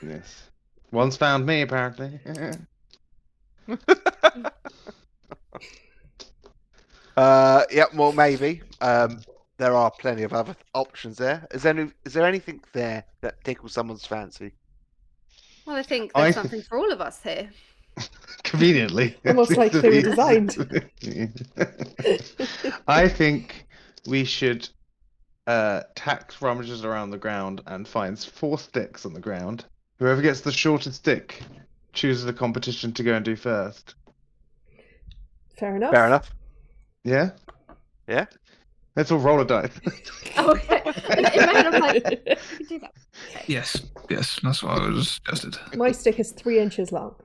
Yes. One's found me, apparently. Yeah, well, maybe. There are plenty of other options there. Is there anything there that tickles someone's fancy? Well, I think there's I- something for all of us here. Conveniently. almost like they were designed. I think we should Ptaxx rummages around the ground and finds 4 sticks on the ground. Whoever gets the shortest stick chooses a competition to go and do first. Fair enough. Fair enough. Yeah? Yeah. Let's all roll a dice. Okay. In my head, I'm like, we could do that. Yes, that's what I was suggested. My stick is 3 inches long.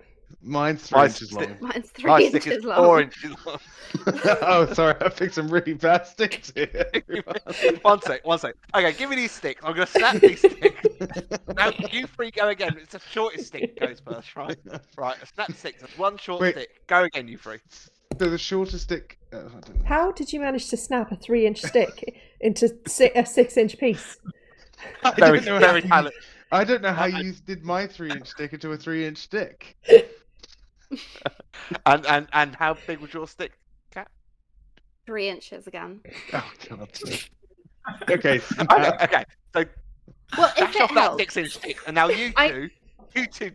Mine's 3 My inches long. Mine's 3 My stick inches is long. 4 inches long. Oh, sorry, I picked some really bad sticks here. One sec. Okay, give me these sticks. I'm going to snap these sticks. Now, you 3 go again. It's the shortest stick goes first, right? Right, I snap the sticks. That's 1 short Wait. stick. Go again, you 3. So the shortest stick. I don't know. How did you manage to snap a 3-inch stick into a 6-inch piece? Very how you- talented. I don't know how you did my 3-inch stick into a 3-inch stick. And how big was your stick, Cat? 3 inches again. Oh god. Okay. Okay, so Well, if dash it off that helps. 6-inch stick, and now you two.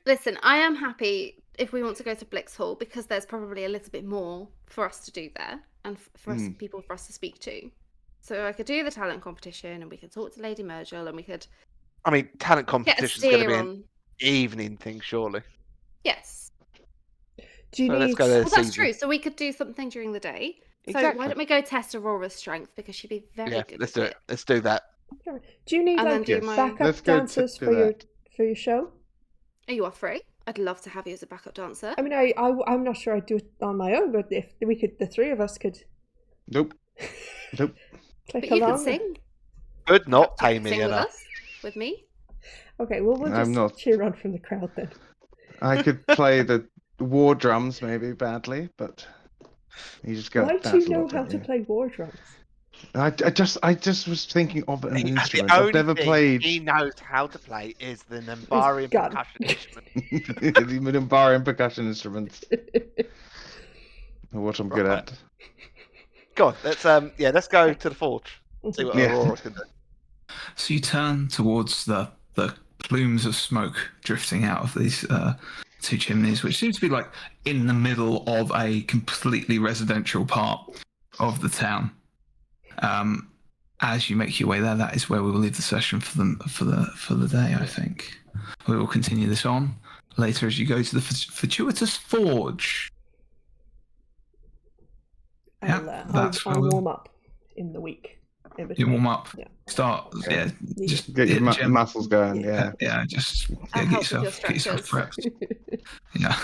Listen, I am happy if we want to go to Blix Hall because there's probably a little bit more for us to do there and for us, people for us to speak to. So I could do the talent competition and we could talk to Lady Myrgel and we could I mean, talent get a competition's going to steer be on. an evening thing, surely. Yes. Do you So let's need... go there. Well, that's evening. true. So we could do something during the day. So Exactly. why don't we go test Aurora's strength because she'd be very Yeah, good let's at do it. Let's do that. Do you need And then like do Yes. my. backup Let's go dancers to for that. your show? Are you free? I'd love to have you as a backup dancer. I mean, I'm not sure I'd do it on my own, but if we could, the 3 of us could Nope. Nope. click But you along. could sing. Could not You pay could me sing with enough. us, with me. Okay, well, we'll I'm just not. cheer on from the crowd then. I could play the war drums maybe badly, but you just go. Why do you know how to play war drums? I just was thinking of an The instrument. only I've never thing played he knows how to play is the Nambarian gun. percussion instrument. the Minbarian percussion instruments. What I'm good Right. at. Go on, let's go to the forge. See what Yeah. Aurora can do. So you turn towards the plumes of smoke drifting out of these 2 chimneys, which seems to be like in the middle of a completely residential part of the town. As you make your way there, that is where we will leave the session for the day. I think we will continue this on later as you go to the fortuitous forge. I'll warm up in the week. In You between. warm up, Yeah. start, Yeah. just Get your hit the gym. muscles going. Yeah. Just I'll get help with your yourself stretches. prepped. Yeah.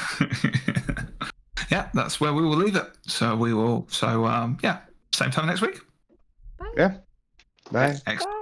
Yeah, that's where we will leave it. So we will. So same time next week. Yeah. Bye. Excellent.